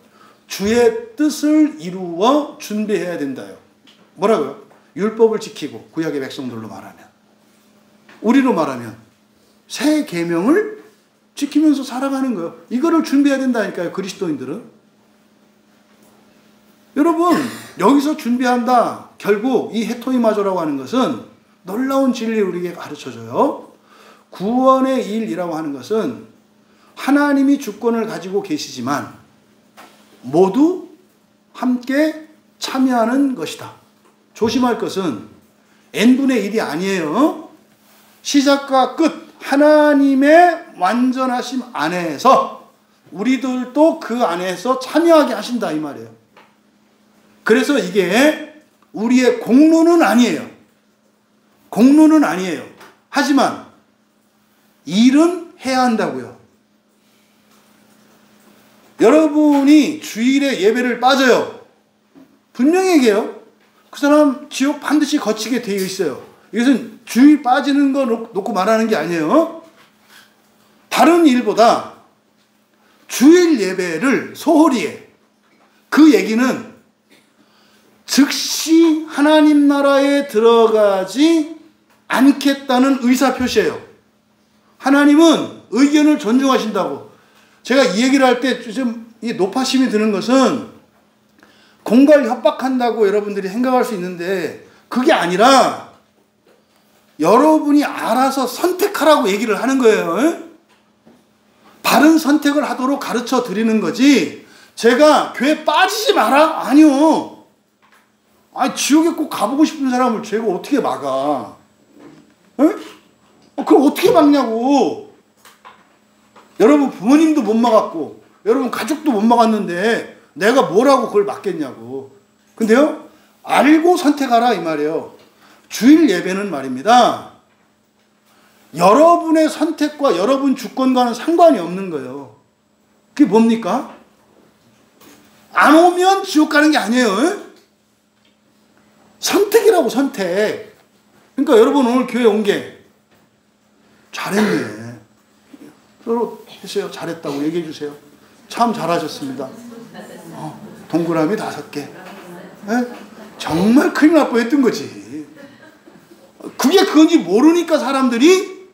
주의 뜻을 이루어 준비해야 된다요. 뭐라고요? 율법을 지키고, 구약의 백성들로 말하면, 우리로 말하면 새 계명을 지키면서 살아가는 거예요. 이거를 준비해야 된다니까요, 그리스도인들은. 여러분, 여기서 준비한다. 결국 이 해토이마조라고 하는 것은 놀라운 진리를 우리에게 가르쳐줘요. 구원의 일이라고 하는 것은 하나님이 주권을 가지고 계시지만 모두 함께 참여하는 것이다. 조심할 것은 n분의 1이 아니에요. 시작과 끝, 하나님의 완전하심 안에서 우리들도 그 안에서 참여하게 하신다, 이 말이에요. 그래서 이게 우리의 공로는 아니에요. 공로는 아니에요. 하지만 일은 해야 한다고요. 여러분이 주일에 예배를 빠져요. 분명히 얘기해요. 그 사람 지옥 반드시 거치게 되어 있어요. 이것은 주일 빠지는 거 놓고 말하는 게 아니에요. 다른 일보다 주일 예배를 소홀히 해. 그 얘기는 즉시 하나님 나라에 들어가지 않겠다는 의사표시예요. 하나님은 의견을 존중하신다고. 제가 이 얘기를 할 때 좀 노파심이 드는 것은 공갈 협박한다고 여러분들이 생각할 수 있는데 그게 아니라 여러분이 알아서 선택하라고 얘기를 하는 거예요. 바른 선택을 하도록 가르쳐 드리는 거지. 제가 교회 빠지지 마라? 아니요. 아니, 지옥에 꼭 가보고 싶은 사람을 죄가 어떻게 막아? 그걸 어떻게 막냐고. 여러분 부모님도 못 막았고 여러분 가족도 못 막았는데 내가 뭐라고 그걸 막겠냐고. 근데요, 알고 선택하라 이 말이에요. 주일 예배는 말입니다, 여러분의 선택과 여러분 주권과는 상관이 없는 거예요. 그게 뭡니까? 안 오면 지옥 가는 게 아니에요. 선택이라고, 선택. 그러니까 여러분 오늘 교회 온 게 잘했네. 서로 했어요. 잘했다고 얘기해 주세요. 참 잘하셨습니다. 동그라미 5개. 정말 큰일 날 뻔했던 거지. 그게 그건지 모르니까 사람들이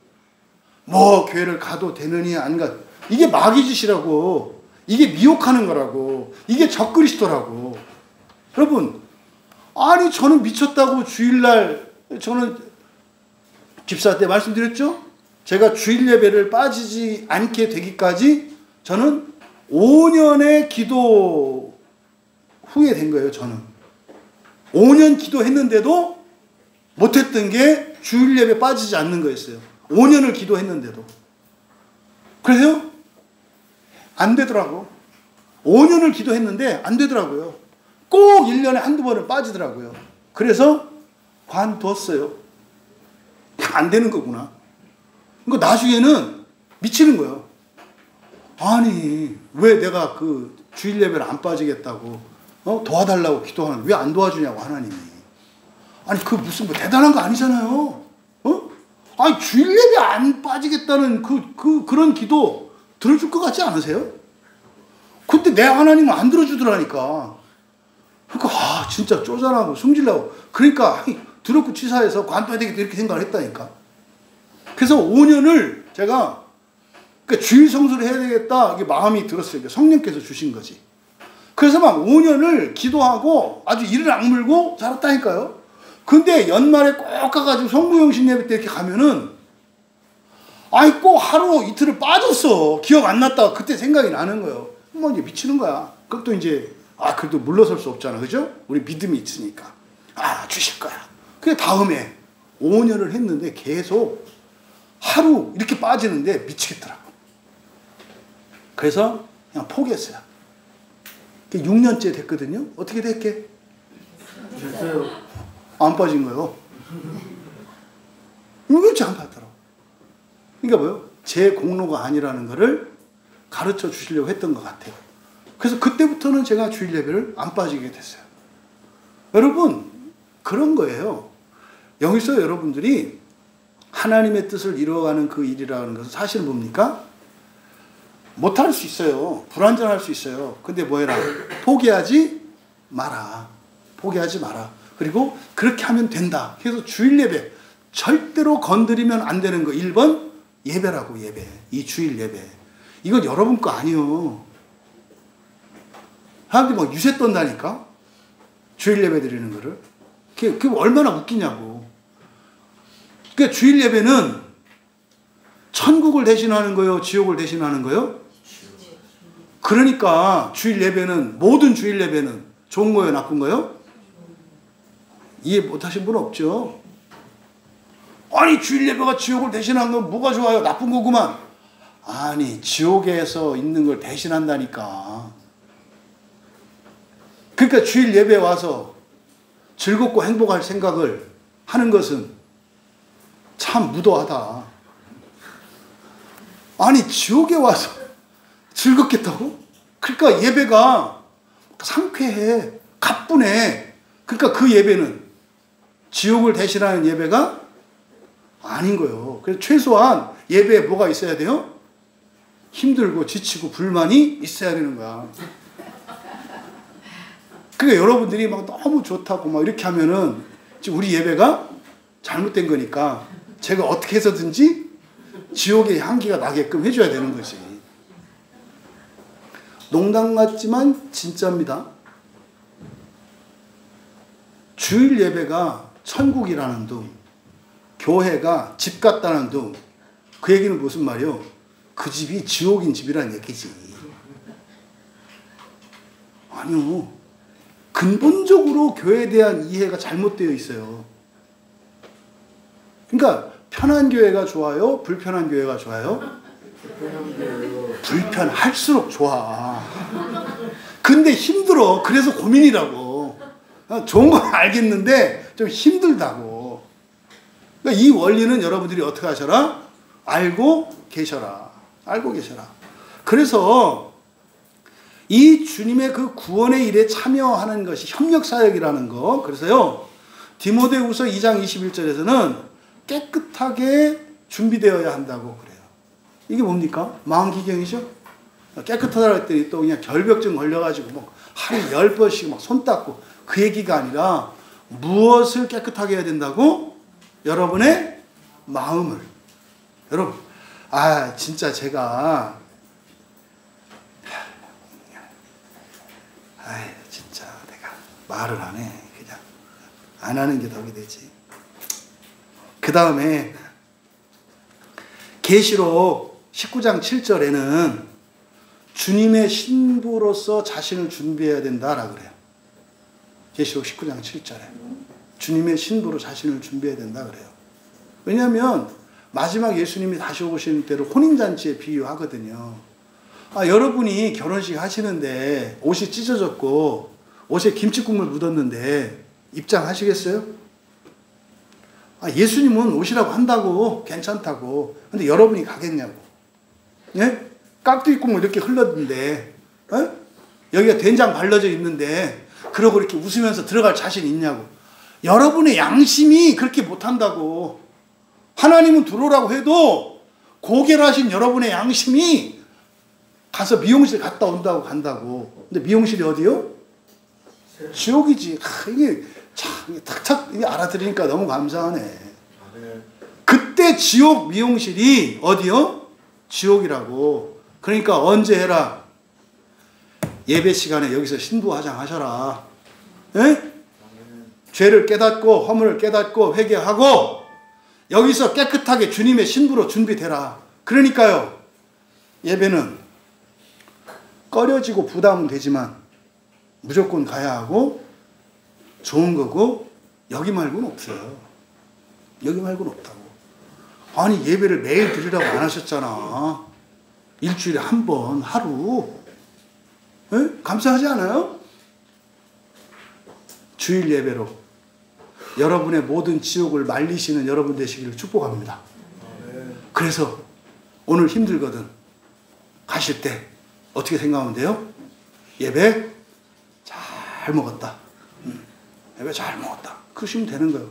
뭐 교회를 가도 되느니 안 가. 이게 마귀 짓이라고. 이게 미혹하는 거라고. 이게 적그리스도라고. 여러분, 아니 저는 미쳤다고 주일날, 저는 집사 때 말씀드렸죠? 제가 주일 예배를 빠지지 않게 되기까지 저는 5년의 기도 후에 된 거예요. 저는 5년 기도했는데도 못했던 게 주일 예배 빠지지 않는 거였어요. 5년을 기도했는데도. 그래서 안 되더라고. 5년을 기도했는데 안 되더라고요. 꼭 1년에 한두 번은 빠지더라고요. 그래서 관뒀어요. 안 되는 거구나. 그러니까 나중에는 미치는 거예요. 아니 왜 내가 그 주일 예배를 안 빠지겠다고 도와달라고 기도하는, 왜 안 도와주냐고 하나님이. 아니 그 무슨 뭐 대단한 거 아니잖아요. 아니 주일 예배 안 빠지겠다는 그런 기도 들어줄 것 같지 않으세요? 근데 내 하나님은 안 들어주더라니까. 그러니까 진짜 쪼잔하고 승질나고. 그러니까 드럽고 치사해서 관둬야 되겠다 이렇게 생각을 했다니까. 그래서 5년을 제가 그러니까 주일 성수를 해야 되겠다 이게 마음이 들었어요. 성령께서 주신 거지. 그래서 막 5년을 기도하고 아주 이를 악물고 살았다니까요. 근데 연말에 꼭 가가지고 성부영신 예배 때 이렇게 가면은 아이 꼭 하루 이틀을 빠졌어. 기억 안 났다가 그때 생각이 나는 거예요. 뭐 이제 미치는 거야. 그것도 이제 그래도 물러설 수 없잖아. 그죠? 우리 믿음이 있으니까. 주실 거야. 근데 다음에 5년을 했는데 계속 하루 이렇게 빠지는데 미치겠더라고. 그래서 그냥 포기했어요. 6년째 됐거든요. 어떻게 됐게? 됐어요. 안 빠진 거예요. 6년째 안 빠졌더라고. 그러니까 뭐요? 제 공로가 아니라는 거를 가르쳐 주시려고 했던 것 같아요. 그래서 그때부터는 제가 주일 예배를 안 빠지게 됐어요. 여러분, 그런 거예요. 여기서 여러분들이 하나님의 뜻을 이루어가는 그 일이라는 것은 사실은 뭡니까? 못할 수 있어요. 불완전할 수 있어요. 근데 뭐 해라? 포기하지 마라. 포기하지 마라. 그리고 그렇게 하면 된다. 그래서 주일 예배 절대로 건드리면 안 되는 거 1번 예배라고. 예배. 이 주일 예배. 이건 여러분 거 아니요. 사람들이 뭐 유세 떤다니까? 주일 예배 드리는 거를. 그게 얼마나 웃기냐고. 그러니까 주일 예배는 천국을 대신하는 거요? 지옥을 대신하는 거요? 그러니까 주일 예배는, 모든 주일 예배는 좋은 거요? 나쁜 거요? 이해 못하신 분 없죠? 아니 주일 예배가 지옥을 대신하는 건 뭐가 좋아요? 나쁜 거구만. 아니 지옥에서 있는 걸 대신한다니까. 그러니까 주일 예배에 와서 즐겁고 행복할 생각을 하는 것은 참 무도하다. 아니 지옥에 와서 즐겁겠다고? 그러니까 예배가 상쾌해, 가뿐해. 그러니까 그 예배는 지옥을 대신하는 예배가 아닌 거예요. 그래서 최소한 예배에 뭐가 있어야 돼요? 힘들고 지치고 불만이 있어야 되는 거야. 그러니까 여러분들이 막 너무 좋다고 막 이렇게 하면은 지금 우리 예배가 잘못된 거니까 제가 어떻게 해서든지 지옥의 향기가 나게끔 해줘야 되는 거지. 농담 같지만 진짜입니다. 주일 예배가 천국이라는 둥, 교회가 집 같다는 둥, 그 얘기는 무슨 말이요? 그 집이 지옥인 집이라는 얘기지. 아니요. 근본적으로 교회에 대한 이해가 잘못되어 있어요. 그러니까 편한 교회가 좋아요? 불편한 교회가 좋아요? 불편할수록 좋아. 근데 힘들어. 그래서 고민이라고. 좋은 건 알겠는데 좀 힘들다고. 그러니까 이 원리는 여러분들이 어떻게 하셔라? 알고 계셔라. 알고 계셔라. 그래서 이 주님의 그 구원의 일에 참여하는 것이 협력사역이라는 거. 그래서요, 디모데후서 2장 21절에서는 깨끗하게 준비되어야 한다고 그래요. 이게 뭡니까? 마음기경이죠? 깨끗하다고 했더니 또 그냥 결벽증 걸려가지고 뭐 하루에 10번씩 막 손 닦고 그 얘기가 아니라 무엇을 깨끗하게 해야 된다고? 여러분의 마음을. 여러분, 진짜 제가 진짜 내가 말을 안 해. 그냥 안 하는 게 덕이 되지. 그 다음에 계시록 19장 7절에는 주님의 신부로서 자신을 준비해야 된다라고 그래요. 계시록 19장 7절에 주님의 신부로 자신을 준비해야 된다 그래요. 왜냐하면 마지막 예수님이 다시 오시는 때를 혼인잔치에 비유하거든요. 여러분이 결혼식 하시는데 옷이 찢어졌고 옷에 김치국물 묻었는데 입장하시겠어요? 예수님은 오시라고 한다고, 괜찮다고. 근데 여러분이 가겠냐고. 예? 깍두기 국물 이렇게 흘렀는데, 여기가 된장 발라져 있는데, 그러고 이렇게 웃으면서 들어갈 자신 있냐고. 여러분의 양심이 그렇게 못한다고. 하나님은 들어오라고 해도 고결하신 여러분의 양심이 가서 미용실 갔다 온다고 간다고. 근데 미용실이 어디요? 지옥이지. 이게 참 탁탁 알아들으니까 너무 감사하네. 그때 지옥 미용실이 어디요? 지옥이라고. 그러니까 언제 해라? 예배 시간에 여기서 신부 화장하셔라. 에? 죄를 깨닫고 허물을 깨닫고 회개하고 여기서 깨끗하게 주님의 신부로 준비되라. 그러니까요, 예배는 꺼려지고 부담은 되지만 무조건 가야 하고 좋은 거고 여기 말고는 없어요. 여기 말고는 없다고. 아니 예배를 매일 드리라고 안 하셨잖아. 일주일에 한 번 하루. 에? 감사하지 않아요? 주일 예배로 여러분의 모든 지옥을 말리시는 여러분 되시기를 축복합니다. 그래서 오늘 힘들거든. 가실 때 어떻게 생각하면 돼요? 예배 잘 먹었다. 예배 잘 먹었다. 그러시면 되는 거예요.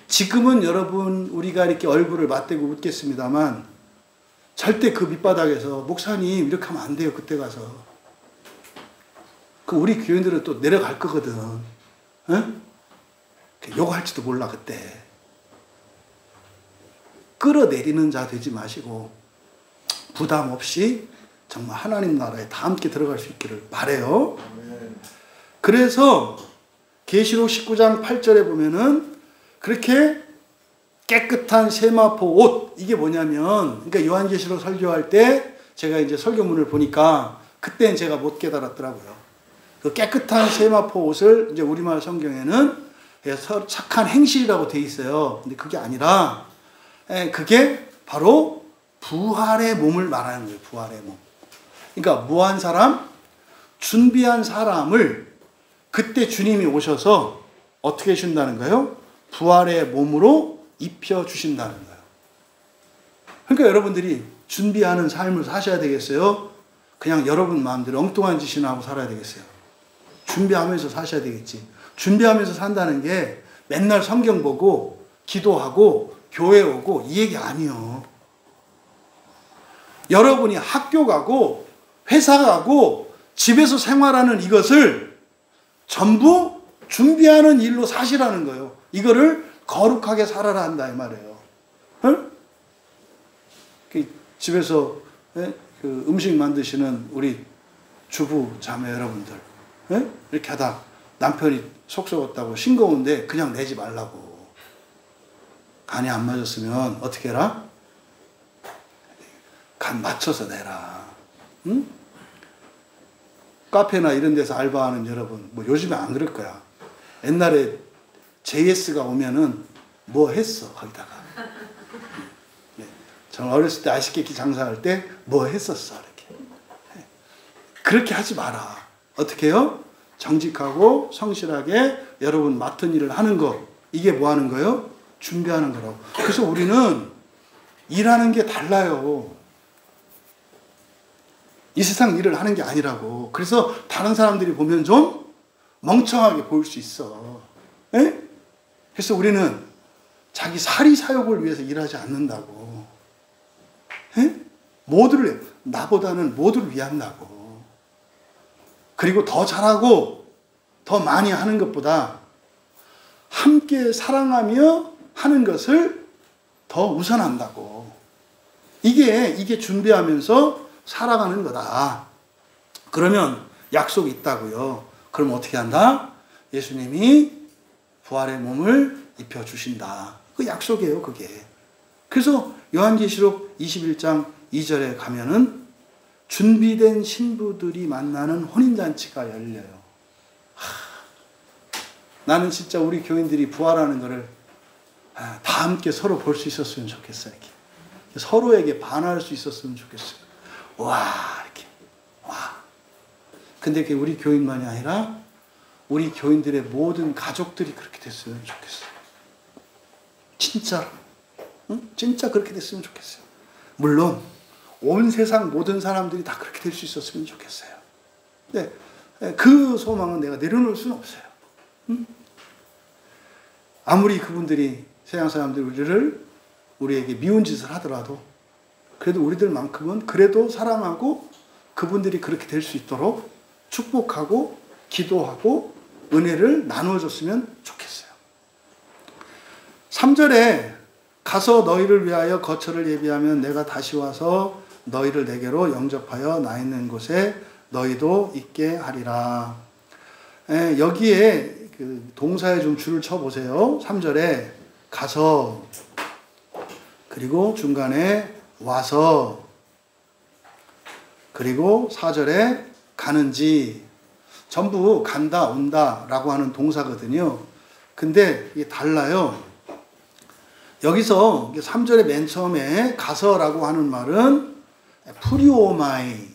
지금은 여러분 우리가 이렇게 얼굴을 맞대고 웃겠습니다만 절대 그 밑바닥에서 목사님 이렇게 하면 안 돼요. 그때 가서. 그 우리 교인들은 또 내려갈 거거든. 응? 욕할지도 몰라 그때. 끌어내리는 자 되지 마시고 부담 없이 정말 하나님 나라에 다 함께 들어갈 수 있기를 바라요. 그래서 계시록 19장 8절에 보면은 그렇게 깨끗한 세마포 옷, 이게 뭐냐면, 그러니까 요한계시록 설교할 때 제가 이제 설교문을 보니까 그때는 제가 못 깨달았더라고요. 그 깨끗한 세마포 옷을 이제 우리말 성경에는 착한 행실이라고 돼 있어요. 근데 그게 아니라 그게 바로 부활의 몸을 말하는 거예요. 부활의 몸. 그러니까 무한 사람, 준비한 사람을 그때 주님이 오셔서 어떻게 해준다는 거예요? 부활의 몸으로 입혀주신다는 거예요. 그러니까 여러분들이 준비하는 삶을 사셔야 되겠어요? 그냥 여러분 마음대로 엉뚱한 짓이나 하고 살아야 되겠어요? 준비하면서 사셔야 되겠지. 준비하면서 산다는 게 맨날 성경 보고 기도하고 교회 오고 이 얘기 아니에요. 여러분이 학교 가고 회사 가고 집에서 생활하는 이것을 전부 준비하는 일로 사시라는 거예요. 이거를 거룩하게 살아라 한다 이 말이에요. 응? 집에서 그 음식 만드시는 우리 주부 자매 여러분들, 이렇게 하다 남편이 속 썩었다고 싱거운데 그냥 내지 말라고. 간이 안 맞았으면 어떻게 해라? 간 맞춰서 내라. 응? 카페나 이런 데서 알바하는 여러분, 뭐 요즘에 안 그럴 거야. 옛날에 JS가 오면은 뭐 했어 거기다가. 저는 어렸을 때 아이스케이크 장사할 때 뭐 했었어 이렇게. 그렇게 하지 마라. 어떻게 해요? 정직하고 성실하게 여러분 맡은 일을 하는 거. 이게 뭐 하는 거예요? 준비하는 거라고. 그래서 우리는 일하는 게 달라요. 이 세상 일을 하는 게 아니라고. 그래서 다른 사람들이 보면 좀 멍청하게 보일 수 있어. 에? 그래서 우리는 자기 사리 사욕을 위해서 일하지 않는다고. 에? 모두를, 나보다는 모두를 위한다고. 그리고 더 잘하고 더 많이 하는 것보다 함께 사랑하며 하는 것을 더 우선한다고. 이게 준비하면서 살아가는 거다. 그러면 약속이 있다고요. 그럼 어떻게 한다? 예수님이 부활의 몸을 입혀주신다. 그 약속이에요, 그게. 그래서 요한계시록 21장 2절에 가면은 준비된 신부들이 만나는 혼인잔치가 열려요. 나는 진짜 우리 교인들이 부활하는 것을 다 함께 서로 볼 수 있었으면 좋겠어요. 이렇게. 서로에게 반할 수 있었으면 좋겠어요. 와, 이렇게. 와. 근데 그게 우리 교인만이 아니라 우리 교인들의 모든 가족들이 그렇게 됐으면 좋겠어요. 진짜로. 응? 진짜 그렇게 됐으면 좋겠어요. 물론 온 세상 모든 사람들이 다 그렇게 될 수 있었으면 좋겠어요. 근데 그 소망은 내가 내려놓을 수는 없어요. 응? 아무리 그분들이 세상 사람들이 우리에게 미운 짓을 하더라도 그래도 우리들만큼은 그래도 사랑하고 그분들이 그렇게 될 수 있도록 축복하고 기도하고 은혜를 나누어줬으면 좋겠어요. 3절에 가서 너희를 위하여 거처를 예비하면 내가 다시 와서 너희를 내게로 영접하여 나 있는 곳에 너희도 있게 하리라. 여기에 그 동사에 좀 줄을 쳐보세요. 3절에 가서, 그리고 중간에 와서, 그리고 4절에 가는지, 전부 간다, 온다 라고 하는 동사거든요. 근데 이게 달라요. 여기서 3절의 맨 처음에 가서라고 하는 말은 프리오마이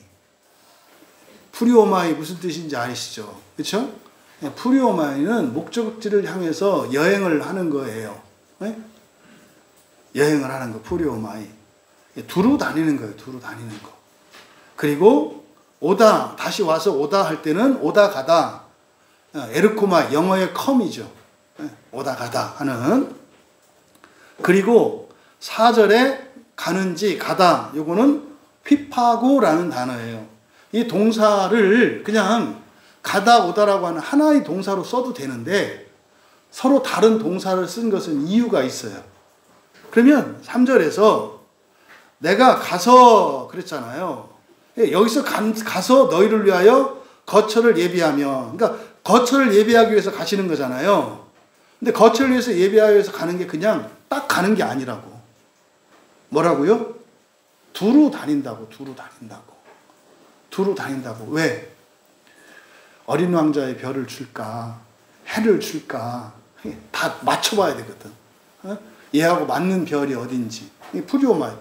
무슨 뜻인지 아시죠? 그렇죠? 프리오마이는 목적지를 향해서 여행을 하는 거예요. 네? 여행을 하는 거, 프리오마이. 두루 다니는 거예요, 두루 다니는 거. 그리고 오다, 다시 와서 오다 할 때는 오다 가다, 에르코마, 영어의 컴이죠. 오다 가다 하는. 그리고 4절에 가는지 가다, 요거는 휘파고라는 단어예요. 이 동사를 그냥 가다 오다라고 하는 하나의 동사로 써도 되는데 서로 다른 동사를 쓴 것은 이유가 있어요. 그러면 3절에서 내가 가서 그랬잖아요. 여기서 가서 너희를 위하여 거처를 예비하며, 그러니까 거처를 예비하기 위해서 가시는 거잖아요. 근데 거처를 위해서 예비하기 위해서 가는 게 그냥 딱 가는 게 아니라고. 뭐라고요? 두루 다닌다고. 두루 다닌다고. 왜? 어린 왕자의 별을 줄까? 해를 줄까? 다 맞춰봐야 되거든. 얘하고 맞는 별이 어딘지. 프리오마이.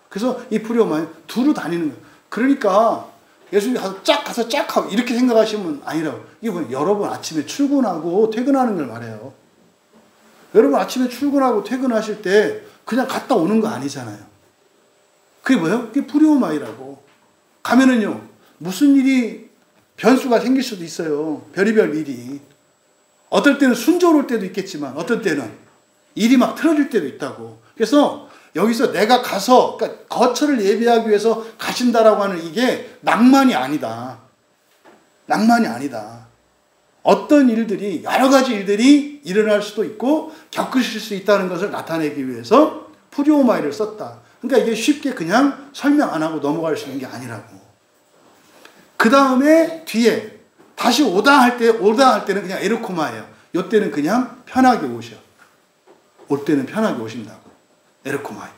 그래서 이 프리오마이 두루 다니는 거예요. 그러니까 예수님이 가서 쫙 하고 이렇게 생각하시면 아니라고. 이게 뭐 여러분 아침에 출근하고 퇴근하는 걸 말해요. 여러분 아침에 출근하고 퇴근하실 때 그냥 갔다 오는 거 아니잖아요. 그게 뭐예요? 그게 프리오마이라고. 가면은요, 무슨 일이 변수가 생길 수도 있어요. 별의별 일이. 어떨 때는 순조로울 때도 있겠지만 어떤 때는 일이 막 틀어질 때도 있다고. 그래서 여기서 내가 가서, 그러니까 거처를 예비하기 위해서 가신다라고 하는 이게 낭만이 아니다. 낭만이 아니다. 어떤 일들이, 여러 가지 일들이 일어날 수도 있고 겪으실 수 있다는 것을 나타내기 위해서 프리오마이를 썼다. 그러니까 이게 쉽게 그냥 설명 안 하고 넘어갈 수 있는 게 아니라고. 그 다음에 뒤에 다시 오다 할 때는 그냥 에르코마예요. 이때는 그냥 편하게 오셔. 올 때는 편하게 오신다고. 에르코마이.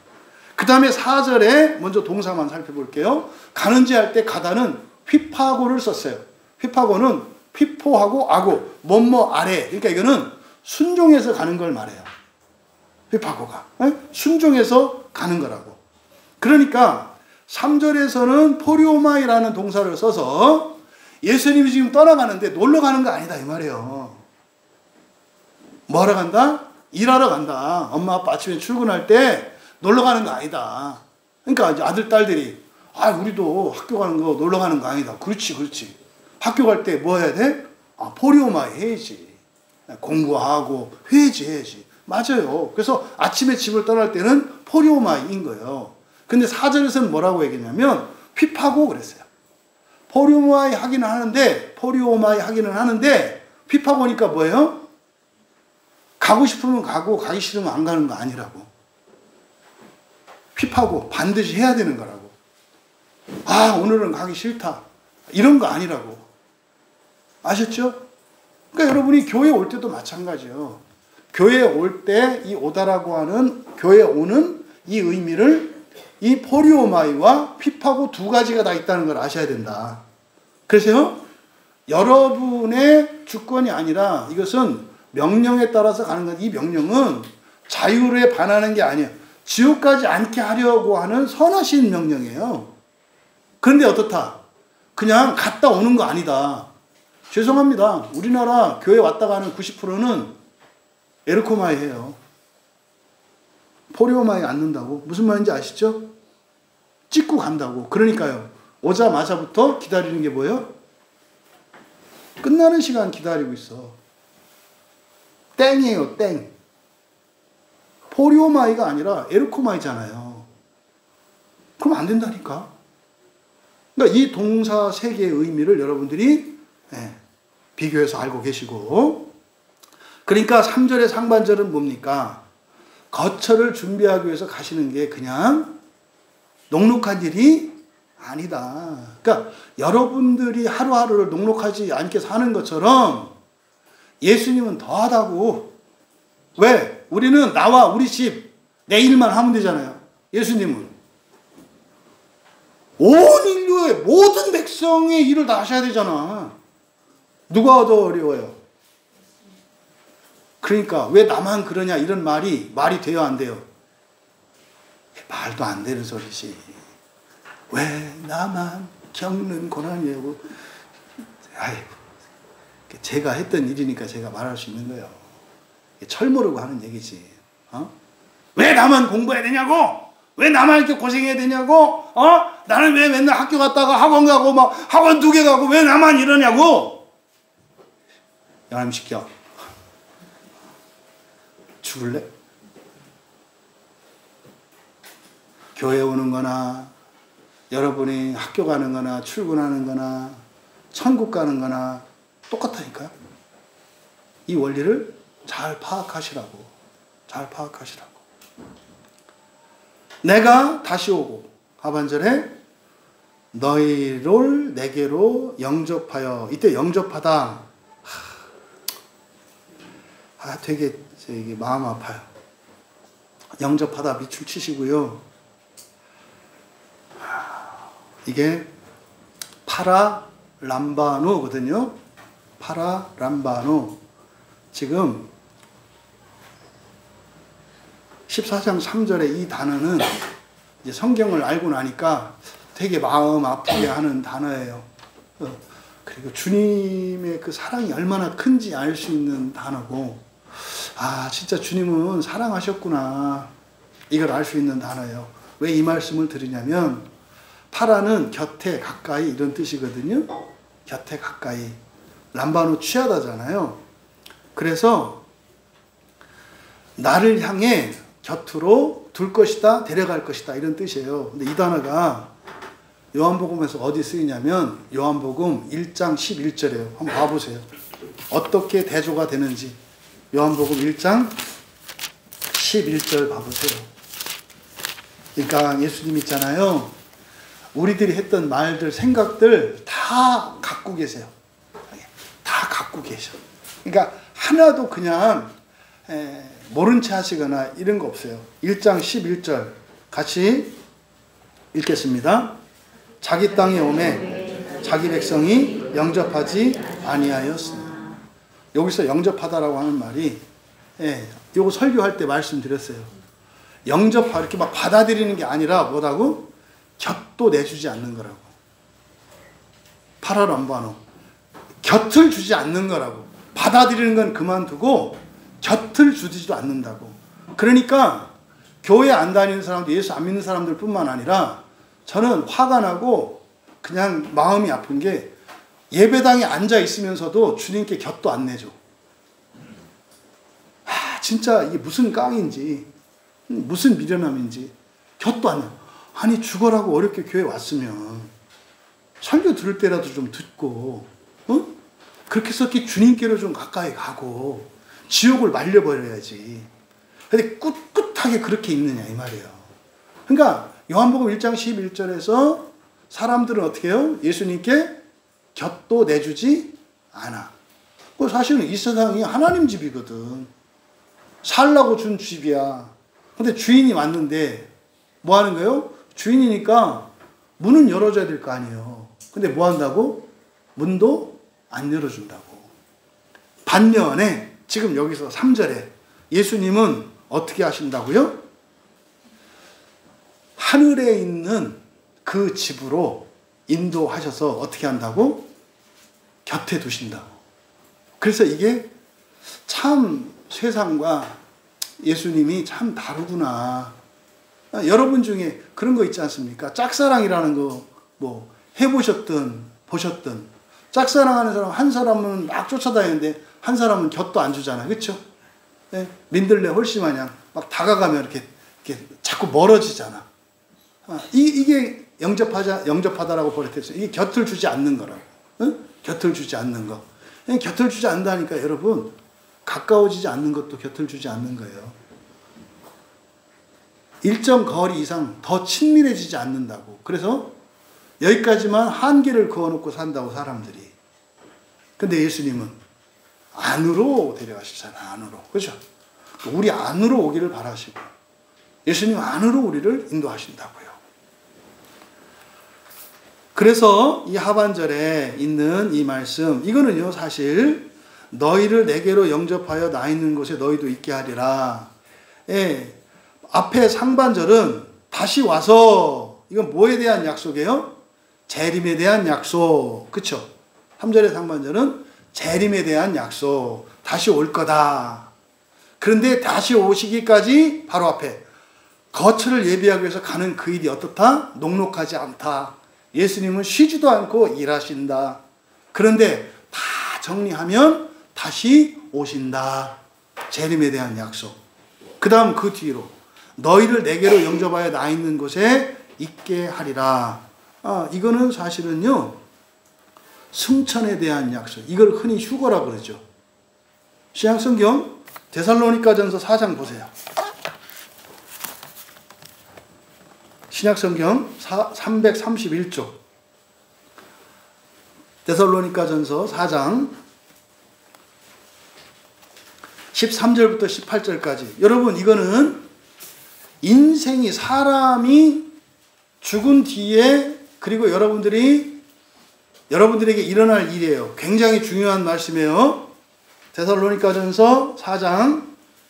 그 다음에 4절에 먼저 동사만 살펴볼게요. 가는지 할 때 가다는 휘파고를 썼어요. 휘파고는 휘포하고 아고, 뭐뭐 아래. 그러니까 이거는 순종해서 가는 걸 말해요. 휘파고가. 순종해서 가는 거라고. 그러니까 3절에서는 포리오마이라는 동사를 써서 예수님이 지금 떠나가는데 놀러 가는 거 아니다 이 말이에요. 뭐 하러 간다? 일하러 간다. 엄마 아빠 아침에 출근할 때 놀러 가는 거 아니다. 그러니까 이제 아들 딸들이 우리도 학교 가는 거 놀러 가는 거 아니다. 그렇지. 학교 갈 때 뭐 해야 돼? 포리오마이 해야지. 공부하고 해야지. 맞아요. 그래서 아침에 집을 떠날 때는 포리오마이인 거예요. 근데 4절에서는 뭐라고 얘기했냐면 휘파고 그랬어요. 포리오마이 하기는 하는데 휘파고니까 뭐예요? 가고 싶으면 가고 가기 싫으면 안 가는 거 아니라고. 휘파고 반드시 해야 되는 거라고. 오늘은 가기 싫다. 이런 거 아니라고. 아셨죠? 그러니까 여러분이 교회 올 때도 마찬가지예요. 교회에 올 때 이 오다라고 하는 교회에 오는 이 의미를 이 포리오마이와 휘파고 두 가지가 다 있다는 걸 아셔야 된다. 그래서요, 여러분의 주권이 아니라 이것은 명령에 따라서 가는 것. 이 명령은 자율에 반하는 게 아니에요. 지옥 가지 않게 하려고 하는 선하신 명령이에요. 그런데 어떻다? 그냥 갔다 오는 거 아니다. 죄송합니다. 우리나라 교회 왔다 가는 90%는 에르코마이예요. 포리오마이 않는다고. 무슨 말인지 아시죠? 찍고 간다고. 그러니까요, 오자마자부터 기다리는 게 뭐예요? 끝나는 시간 기다리고 있어. 땡이에요, 땡. 포리오마이가 아니라 에르코마이잖아요. 그럼 안 된다니까. 그러니까 이 동사 세 개의 의미를 여러분들이 비교해서 알고 계시고, 그러니까 3절의 상반절은 뭡니까? 거처를 준비하기 위해서 가시는 게 그냥 녹록한 일이 아니다. 그러니까 여러분들이 하루하루를 녹록하지 않게 사는 것처럼 예수님은 더하다고. 왜? 우리는 나와 우리 집 내 일만 하면 되잖아요. 예수님은 온 인류의 모든 백성의 일을 다 하셔야 되잖아. 누가 더 어려워요? 그러니까 왜 나만 그러냐 이런 말이 돼요, 안 돼요? 말도 안 되는 소리지. 왜 나만 겪는 고난이냐고. 제가 했던 일이니까 제가 말할 수 있는 거예요. 철 모르고 하는 얘기지. 왜 나만 공부해야 되냐고? 왜 나만 이렇게 고생해야 되냐고? 나는 왜 맨날 학교 갔다가 학원 가고 막 학원 2개 가고 왜 나만 이러냐고? 야람 시켜. 죽을래? 교회 오는 거나 여러분이 학교 가는 거나 출근하는 거나 천국 가는 거나 똑같다니까요. 이 원리를 잘 파악하시라고. 잘 파악하시라고. 내가 다시 오고 하반절에 너희를 내게로 영접하여, 이때 영접하다. 되게 마음 아파요. 영접하다 밑줄 치시고요. 이게 파라람바노거든요. 파라람바노. 지금 14장 3절에 이 단어는 이제 성경을 알고 나니까 되게 마음 아프게 하는 단어예요. 그리고 주님의 그 사랑이 얼마나 큰지 알 수 있는 단어고, 진짜 주님은 사랑하셨구나, 이걸 알 수 있는 단어예요. 왜 이 말씀을 드리냐면, 파라는 곁에 가까이 이런 뜻이거든요. 곁에 가까이. 람바노 취하다잖아요. 그래서 나를 향해 곁으로 둘 것이다, 데려갈 것이다, 이런 뜻이에요. 근데 이 단어가 요한복음에서 어디 쓰이냐면 요한복음 1장 11절이에요. 한번 봐보세요. 어떻게 대조가 되는지. 요한복음 1장 11절 봐보세요. 그러니까 예수님 있잖아요. 우리들이 했던 말들, 생각들 다 갖고 계세요. 다 갖고 계셔. 그러니까 하나도 그냥 모른 채 하시거나 이런 거 없어요. 1장 11절 같이 읽겠습니다. 자기 땅에 오매 자기 백성이 영접하지 아니하였으니. 여기서 영접하다라고 하는 말이, 요거 설교할 때 말씀드렸어요. 영접하, 이렇게 막 받아들이는 게 아니라 뭐라고? 곁도 내주지 않는 거라고. 파라람바노. 곁을 주지 않는 거라고. 받아들이는 건 그만두고 곁을 주지도 않는다고. 그러니까 교회 안 다니는 사람도, 예수 안 믿는 사람들 뿐만 아니라, 저는 화가 나고 그냥 마음이 아픈 게, 예배당에 앉아 있으면서도 주님께 곁도 안 내줘. 진짜 이게 무슨 깡인지, 무슨 미련함인지. 곁도 안 내. 아니, 죽어라고 어렵게 교회 왔으면 설교 들을 때라도 좀 듣고, 그렇게 해서 주님께로 좀 가까이 가고 지옥을 말려버려야지. 근데 꿋꿋하게 그렇게 있느냐, 이 말이에요. 그러니까 요한복음 1장 11절에서 사람들은 어떻게 해요? 예수님께 곁도 내주지 않아. 사실은 이 세상이 하나님 집이거든. 살라고 준 집이야. 근데 주인이 왔는데 뭐 하는 거예요? 주인이니까 문은 열어줘야 될 거 아니에요. 근데 뭐 한다고? 문도 안 열어준다고. 반면에 지금 여기서 3절에 예수님은 어떻게 하신다고요? 하늘에 있는 그 집으로 인도하셔서 어떻게 한다고? 곁에 두신다고. 그래서 이게 참 세상과 예수님이 참 다르구나. 여러분 중에 그런 거 있지 않습니까? 짝사랑이라는 거 뭐 해보셨든 보셨든, 짝사랑하는 사람 한 사람은 막 쫓아다니는데 한 사람은 곁도 안 주잖아요. 그렇죠? 네? 민들레 홀씨 마냥 막 다가가면 이렇게 자꾸 멀어지잖아. 이게 영접하다라고 버렸어요. 이게 곁을 주지 않는 거라고. 응? 곁을 주지 않는 거. 곁을 주지 않는다니까 여러분, 가까워지지 않는 것도 곁을 주지 않는 거예요. 일정 거리 이상 더 친밀해지지 않는다고. 그래서 여기까지만 한계를 그어놓고 산다고, 사람들이. 근데 예수님은 안으로 데려가시잖아요. 안으로. 그렇죠? 우리 안으로 오기를 바라시고, 예수님 안으로 우리를 인도하신다고요. 그래서 이 하반절에 있는 이 말씀, 이거는요 사실 너희를 내게로 영접하여 나 있는 곳에 너희도 있게 하리라. 앞에 상반절은 다시 와서, 이건 뭐에 대한 약속이에요? 재림에 대한 약속. 그쵸? 3절의 상반절은 재림에 대한 약속. 다시 올 거다. 그런데 다시 오시기까지 바로 앞에 거처를 예비하기 위해서 가는 그 일이 어떻다? 녹록하지 않다. 예수님은 쉬지도 않고 일하신다. 그런데 다 정리하면 다시 오신다. 재림에 대한 약속. 그 다음 그 뒤로 너희를 내게로 영접하여 나 있는 곳에 있게 하리라. 이거는 사실은요, 승천에 대한 약속. 이걸 흔히 휴거라고 그러죠. 신약성경 데살로니가전서 4장 보세요. 신약성경 331쪽. 데살로니가전서 4장 13절부터 18절까지. 여러분, 이거는 인생이, 사람이 죽은 뒤에, 그리고 여러분들에게 일어날 일이에요. 굉장히 중요한 말씀이에요. 데살로니가전서 4장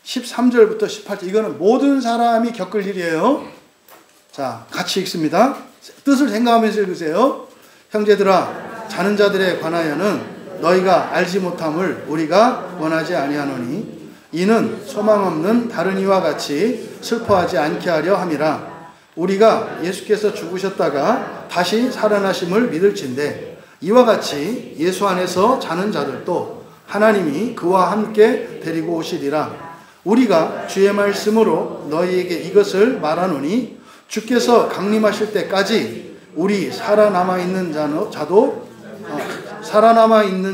13절부터 18절. 이거는 모든 사람이 겪을 일이에요. 자, 같이 읽습니다. 뜻을 생각하면서 읽으세요. 형제들아, 자는 자들에 관하여는 너희가 알지 못함을 우리가 원하지 아니하노니 이는 소망 없는 다른 이와 같이 슬퍼하지 않게 하려 함이라. 우리가 예수께서 죽으셨다가 다시 살아나심을 믿을진대 이와 같이 예수 안에서 자는 자들도 하나님이 그와 함께 데리고 오시리라. 우리가 주의 말씀으로 너희에게 이것을 말하노니 주께서 강림하실 때까지 우리 살아남아 있는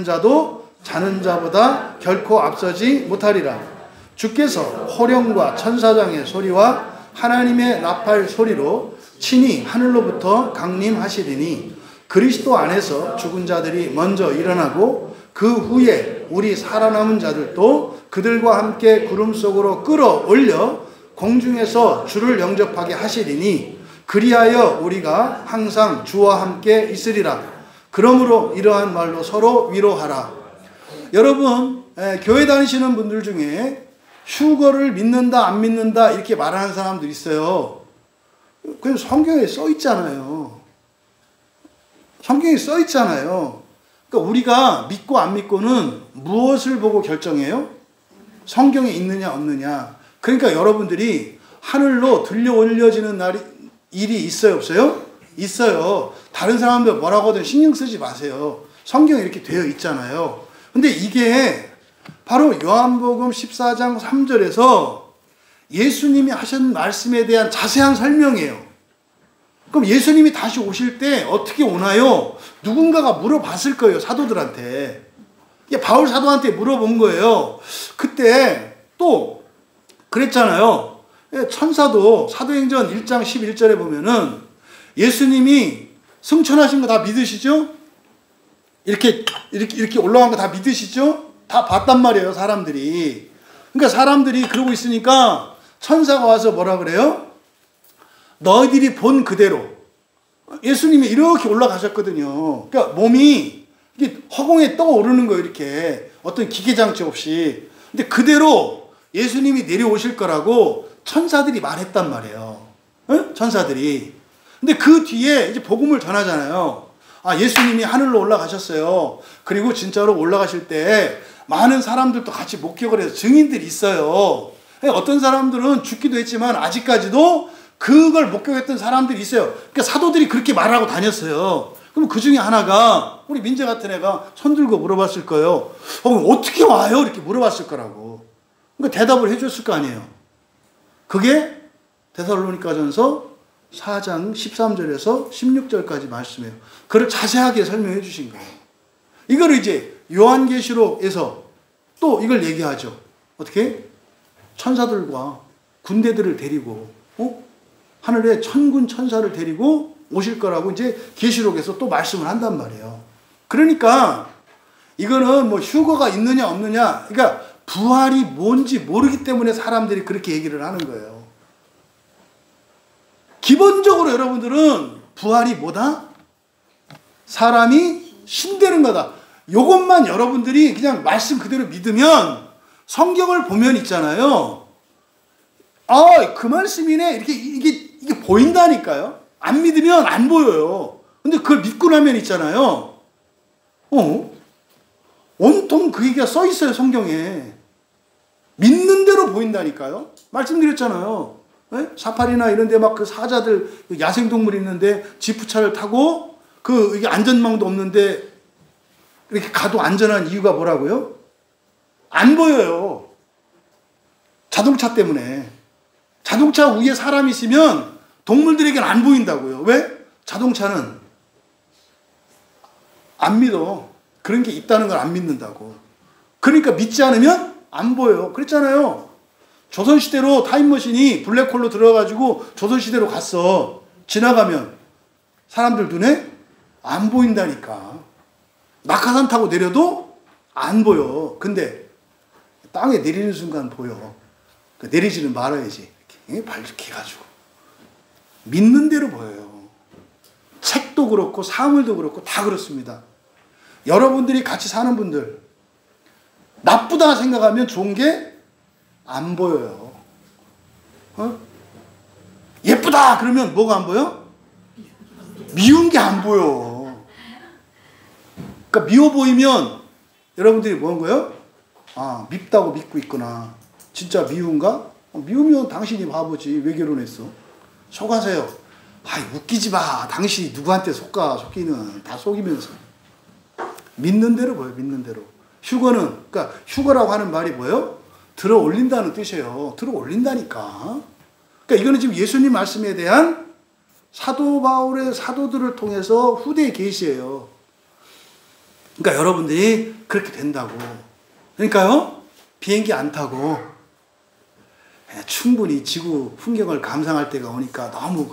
자도 자는 자보다 결코 앞서지 못하리라. 주께서 호령과 천사장의 소리와 하나님의 나팔 소리로 친히 하늘로부터 강림하시리니 그리스도 안에서 죽은 자들이 먼저 일어나고 그 후에 우리 살아남은 자들도 그들과 함께 구름 속으로 끌어올려 공중에서 주를 영접하게 하시리니 그리하여 우리가 항상 주와 함께 있으리라. 그러므로 이러한 말로 서로 위로하라. 여러분, 교회 다니시는 분들 중에 휴거를 믿는다 안 믿는다 이렇게 말하는 사람들 있어요. 그냥 성경에 써 있잖아요. 성경에 써 있잖아요. 그러니까 우리가 믿고 안 믿고는 무엇을 보고 결정해요? 성경에 있느냐 없느냐. 그러니까 여러분들이 하늘로 들려 올려지는 일이 있어요 없어요? 있어요. 다른 사람들 뭐라고 하든 신경 쓰지 마세요. 성경에 이렇게 되어 있잖아요. 근데 이게 바로 요한복음 14장 3절에서 예수님이 하신 말씀에 대한 자세한 설명이에요. 그럼 예수님이 다시 오실 때 어떻게 오나요? 누군가가 물어봤을 거예요, 사도들한테. 바울 사도한테 물어본 거예요. 그때 또 그랬잖아요. 천사도 사도행전 1장 11절에 보면은 예수님이 승천하신 거 다 믿으시죠? 이렇게 올라간 거 다 믿으시죠? 다 봤단 말이에요, 사람들이. 그러니까 사람들이 그러고 있으니까 천사가 와서 뭐라 그래요? 너희들이 본 그대로. 예수님이 이렇게 올라가셨거든요. 그러니까 몸이 이게 허공에 떠오르는 거예요, 이렇게. 어떤 기계장치 없이. 근데 그대로 예수님이 내려오실 거라고 천사들이 말했단 말이에요. 응? 천사들이. 근데 그 뒤에 이제 복음을 전하잖아요. 예수님이 하늘로 올라가셨어요. 그리고 진짜로 올라가실 때 많은 사람들도 같이 목격을 해서 증인들이 있어요. 어떤 사람들은 죽기도 했지만 아직까지도 그걸 목격했던 사람들이 있어요. 그러니까 사도들이 그렇게 말하고 다녔어요. 그럼 그 중에 하나가 우리 민재 같은 애가 손 들고 물어봤을 거예요. 어떻게 와요? 이렇게 물어봤을 거라고. 그러니까 대답을 해줬을 거 아니에요. 그게 데살로니가전서 4장 13절에서 16절까지 말씀이에요. 그걸 자세하게 설명해 주신 거예요. 이걸 이제 요한계시록에서 또 이걸 얘기하죠. 어떻게? 천사들과 군대들을 데리고 하늘에 천군 천사를 데리고 오실 거라고 이제 계시록에서 또 말씀을 한단 말이에요. 그러니까 이거는 뭐 휴거가 있느냐 없느냐, 그러니까 부활이 뭔지 모르기 때문에 사람들이 그렇게 얘기를 하는 거예요. 기본적으로 여러분들은 부활이 뭐다? 사람이 신되는 거다. 요것만 여러분들이 그냥 말씀 그대로 믿으면 성경을 보면 있잖아요. 그 말씀이네. 이게 보인다니까요. 안 믿으면 안 보여요. 근데 그걸 믿고 나면 있잖아요. 온통 그 얘기가 써 있어요, 성경에. 믿는 대로 보인다니까요. 말씀드렸잖아요. 사파리나 이런 데 막 그 사자들, 야생동물이 있는데 지프차를 타고 이게 안전망도 없는데 이렇게 가도 안전한 이유가 뭐라고요? 안 보여요. 자동차 때문에. 자동차 위에 사람이 있으면 동물들에게는 안 보인다고요. 왜? 자동차는 안 믿어. 그런 게 있다는 걸 안 믿는다고. 그러니까 믿지 않으면 안 보여요. 그랬잖아요. 조선시대로 타임머신이 블랙홀로 들어가지고 조선시대로 갔어. 지나가면 사람들 눈에 안 보인다니까. 낙하산 타고 내려도 안 보여. 근데 땅에 내리는 순간 보여. 내리지는 말아야지. 이렇게 발 이렇게 해가지고. 믿는 대로 보여요. 책도 그렇고 사물도 그렇고 다 그렇습니다. 여러분들이 같이 사는 분들, 나쁘다 생각하면 좋은 게 안 보여요. 예쁘다 그러면 뭐가 안 보여? 미운 게 안 보여. 그러니까 미워 보이면 여러분들이 뭐 한 거예요? 아, 밉다고 믿고 있구나. 진짜 미운가? 미우면 당신이 바보지. 왜 결혼했어? 속아세요. 아이, 웃기지 마. 당신이 누구한테 속기는. 다 속이면서. 믿는 대로 보여, 믿는 대로. 그러니까 휴거라고 하는 말이 뭐예요? 들어 올린다는 뜻이에요. 들어 올린다니까. 그러니까 이거는 지금 예수님 말씀에 대한 사도 바울의 사도들을 통해서 후대의 계시예요. 그러니까 여러분들이 그렇게 된다고. 그러니까요, 비행기 안 타고 충분히 지구 풍경을 감상할 때가 오니까 너무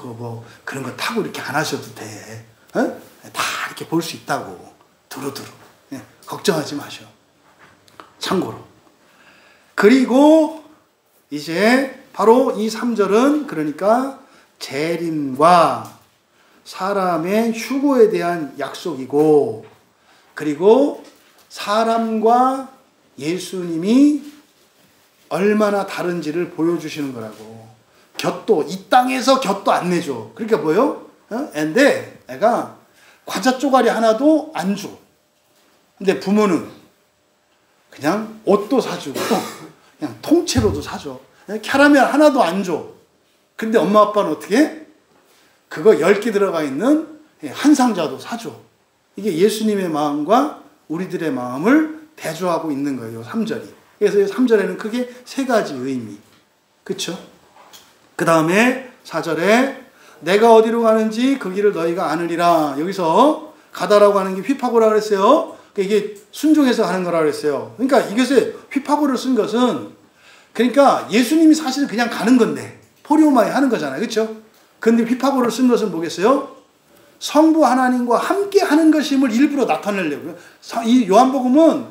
그런 거 타고 이렇게 안 하셔도 돼. 다 이렇게 볼 수 있다고. 두루두루. 걱정하지 마셔. 참고로. 그리고 이제 바로 이 3절은 그러니까 재림과 사람의 휴거에 대한 약속이고, 그리고 사람과 예수님이 얼마나 다른지를 보여주시는 거라고. 이 땅에서 곁도 안 내줘. 그러니까 뭐요? 근데 애가 과자 쪼가리 하나도 안 줘. 근데 부모는 그냥 옷도 사주고 그냥 통째로도 사줘. 캐러멜 하나도 안 줘. 근데 엄마 아빠는 어떻게 해? 그거 10개 들어가 있는 한 상자도 사줘. 이게 예수님의 마음과 우리들의 마음을 대조하고 있는 거예요. 3절이. 그래서 3절에는 크게 3가지 의미. 그쵸? 그 다음에 4절에 내가 어디로 가는지 그 길을 너희가 아느니라. 여기서 가다라고 하는 게 휘파고라 그랬어요. 이게 순종해서 가는 거라 그랬어요. 그러니까 이것에 휘파고를 쓴 것은, 그러니까 예수님이 사실은 그냥 가는 건데 포리오마에 하는 거잖아요. 그렇죠? 근데 휘파고를 쓴 것은 뭐겠어요? 성부 하나님과 함께 하는 것임을 일부러 나타내려고요. 이 요한복음은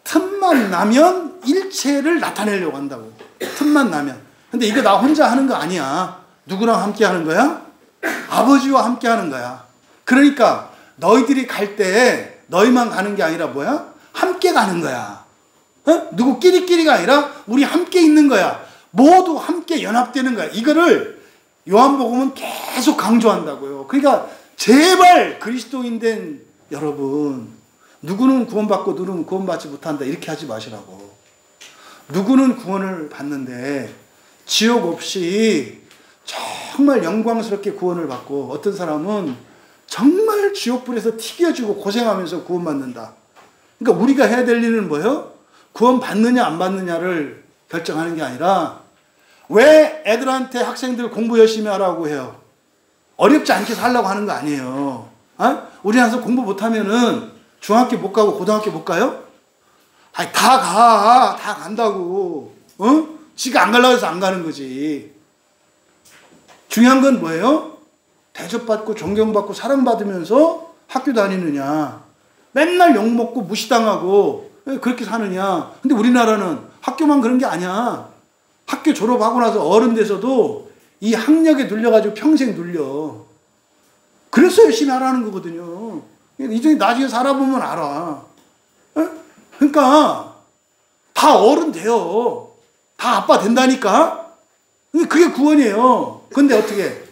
틈만 나면 일체를 나타내려고 한다고. 틈만 나면. 근데 이거 나 혼자 하는 거 아니야. 누구랑 함께 하는 거야? 아버지와 함께 하는 거야. 그러니까 너희들이 갈 때 너희만 가는 게 아니라 뭐야? 함께 가는 거야. 누구끼리끼리가 아니라 우리 함께 있는 거야. 모두 함께 연합되는 거야. 이거를 요한복음은 계속 강조한다고요. 그러니까 제발 그리스도인 된 여러분, 누구는 구원받고 누구는 구원받지 못한다 이렇게 하지 마시라고. 누구는 구원을 받는데 지옥 없이 정말 영광스럽게 구원을 받고, 어떤 사람은 정말 지옥불에서 튀겨지고 고생하면서 구원받는다. 그러니까 우리가 해야 될 일은 뭐예요? 구원 받느냐 안 받느냐를 결정하는 게 아니라, 왜 애들한테 학생들 공부 열심히 하라고 해요? 어렵지 않게 살라고 하는 거 아니에요. 우리 나서 공부 못하면은 중학교 못 가고 고등학교 못 가요? 아니, 다 간다고. 지가 안 가려고 해서 안 가는 거지. 중요한 건 뭐예요? 대접받고 존경받고 사랑받으면서 학교 다니느냐, 맨날 욕먹고 무시당하고 그렇게 사느냐. 근데 우리나라는 학교만 그런 게 아니야. 학교 졸업하고 나서 어른 돼서도 이 학력에 눌려가지고 평생 눌려. 그래서 열심히 하라는 거거든요. 이제 나중에 살아보면 알아. 그러니까 다 어른 돼요. 다 아빠 된다니까. 그게 구원이에요. 근데 어떻게?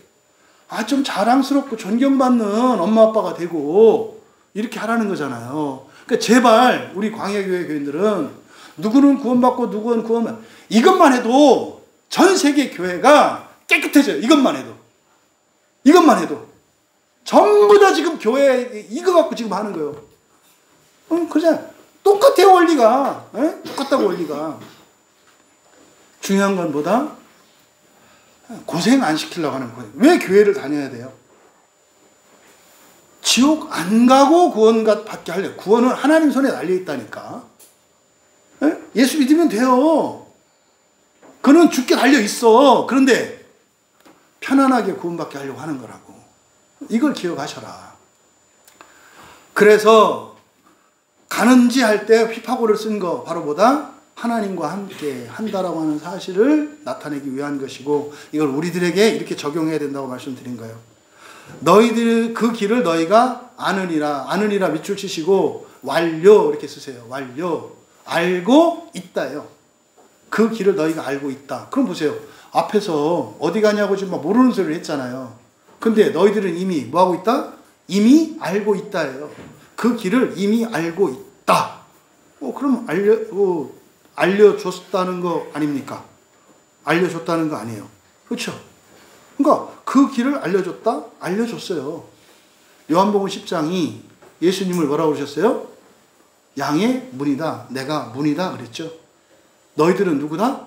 좀 자랑스럽고 존경받는 엄마 아빠가 되고 이렇게 하라는 거잖아요. 그러니까 제발 우리 광야교회 교인들은 누구는 구원받고 누구는 구원받고, 이것만 해도 전 세계 교회가 깨끗해져요. 이것만 해도. 전부 다 지금 교회 이거 갖고 지금 하는 거예요. 그냥 똑같아요, 원리가. 똑같다고, 원리가. 중요한 건 뭐다? 고생 안 시키려고 하는 거예요. 왜 교회를 다녀야 돼요? 지옥 안 가고 구원 받게 하려고. 구원은 하나님 손에 달려있다니까. 예수 믿으면 돼요. 그는 죽게 달려있어. 그런데 편안하게 구원받게 하려고 하는 거라고. 이걸 기억하셔라. 그래서 가는지 할 때 휘파고를 쓴 거 바로 뭐다? 하나님과 함께 한다라고 하는 사실을 나타내기 위한 것이고, 이걸 우리들에게 이렇게 적용해야 된다고 말씀드린 거예요. 너희들 그 길을 너희가 아느니라 밑줄 치시고 완료 이렇게 쓰세요. 완료. 알고 있다요. 그 길을 너희가 알고 있다. 그럼 보세요. 앞에서 어디 가냐고 지금 막 모르는 소리를 했잖아요. 근데 너희들은 이미 뭐하고 있다? 이미 알고 있다예요. 그 길을 이미 알고 있다. 그럼 알려줬다는 거 아닙니까? 알려줬다는 거 아니에요. 그렇죠? 그러니까 그 길을 알려줬다? 알려줬어요. 요한복음 10장이 예수님을 뭐라고 그러셨어요? 양의 문이다. 내가 문이다 그랬죠. 너희들은 누구다?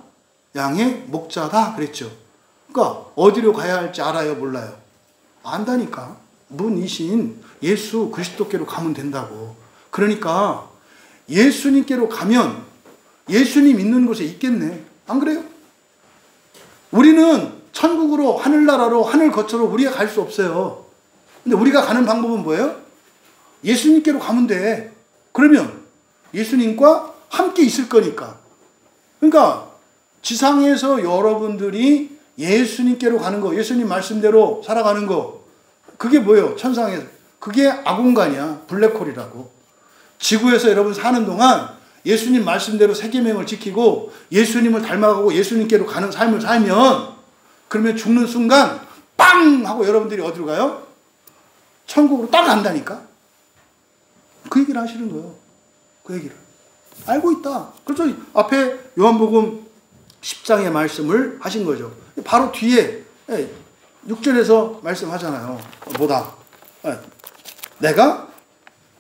양의 목자다 그랬죠. 그러니까 어디로 가야 할지 알아요? 몰라요? 안다니까. 문이신 예수 그리스도께로 가면 된다고. 그러니까 예수님께로 가면 예수님 있는 곳에 있겠네. 안 그래요? 우리는 천국으로, 하늘나라로, 하늘 거처로 우리가 갈 수 없어요. 근데 우리가 가는 방법은 뭐예요? 예수님께로 가면 돼. 그러면 예수님과 함께 있을 거니까. 그러니까 지상에서 여러분들이 예수님께로 가는 거, 예수님 말씀대로 살아가는 거, 그게 뭐예요? 천상에서. 그게 아공간이야. 블랙홀이라고. 지구에서 여러분 사는 동안 예수님 말씀대로 세계명을 지키고 예수님을 닮아가고 예수님께로 가는 삶을 살면, 그러면 죽는 순간 빵! 하고 여러분들이 어디로 가요? 천국으로 딱 간다니까. 그 얘기를 하시는 거예요. 그 얘기를. 알고 있다. 그래서 앞에 요한복음 10장의 말씀을 하신 거죠. 바로 뒤에 6절에서 말씀하잖아요. 뭐다? 내가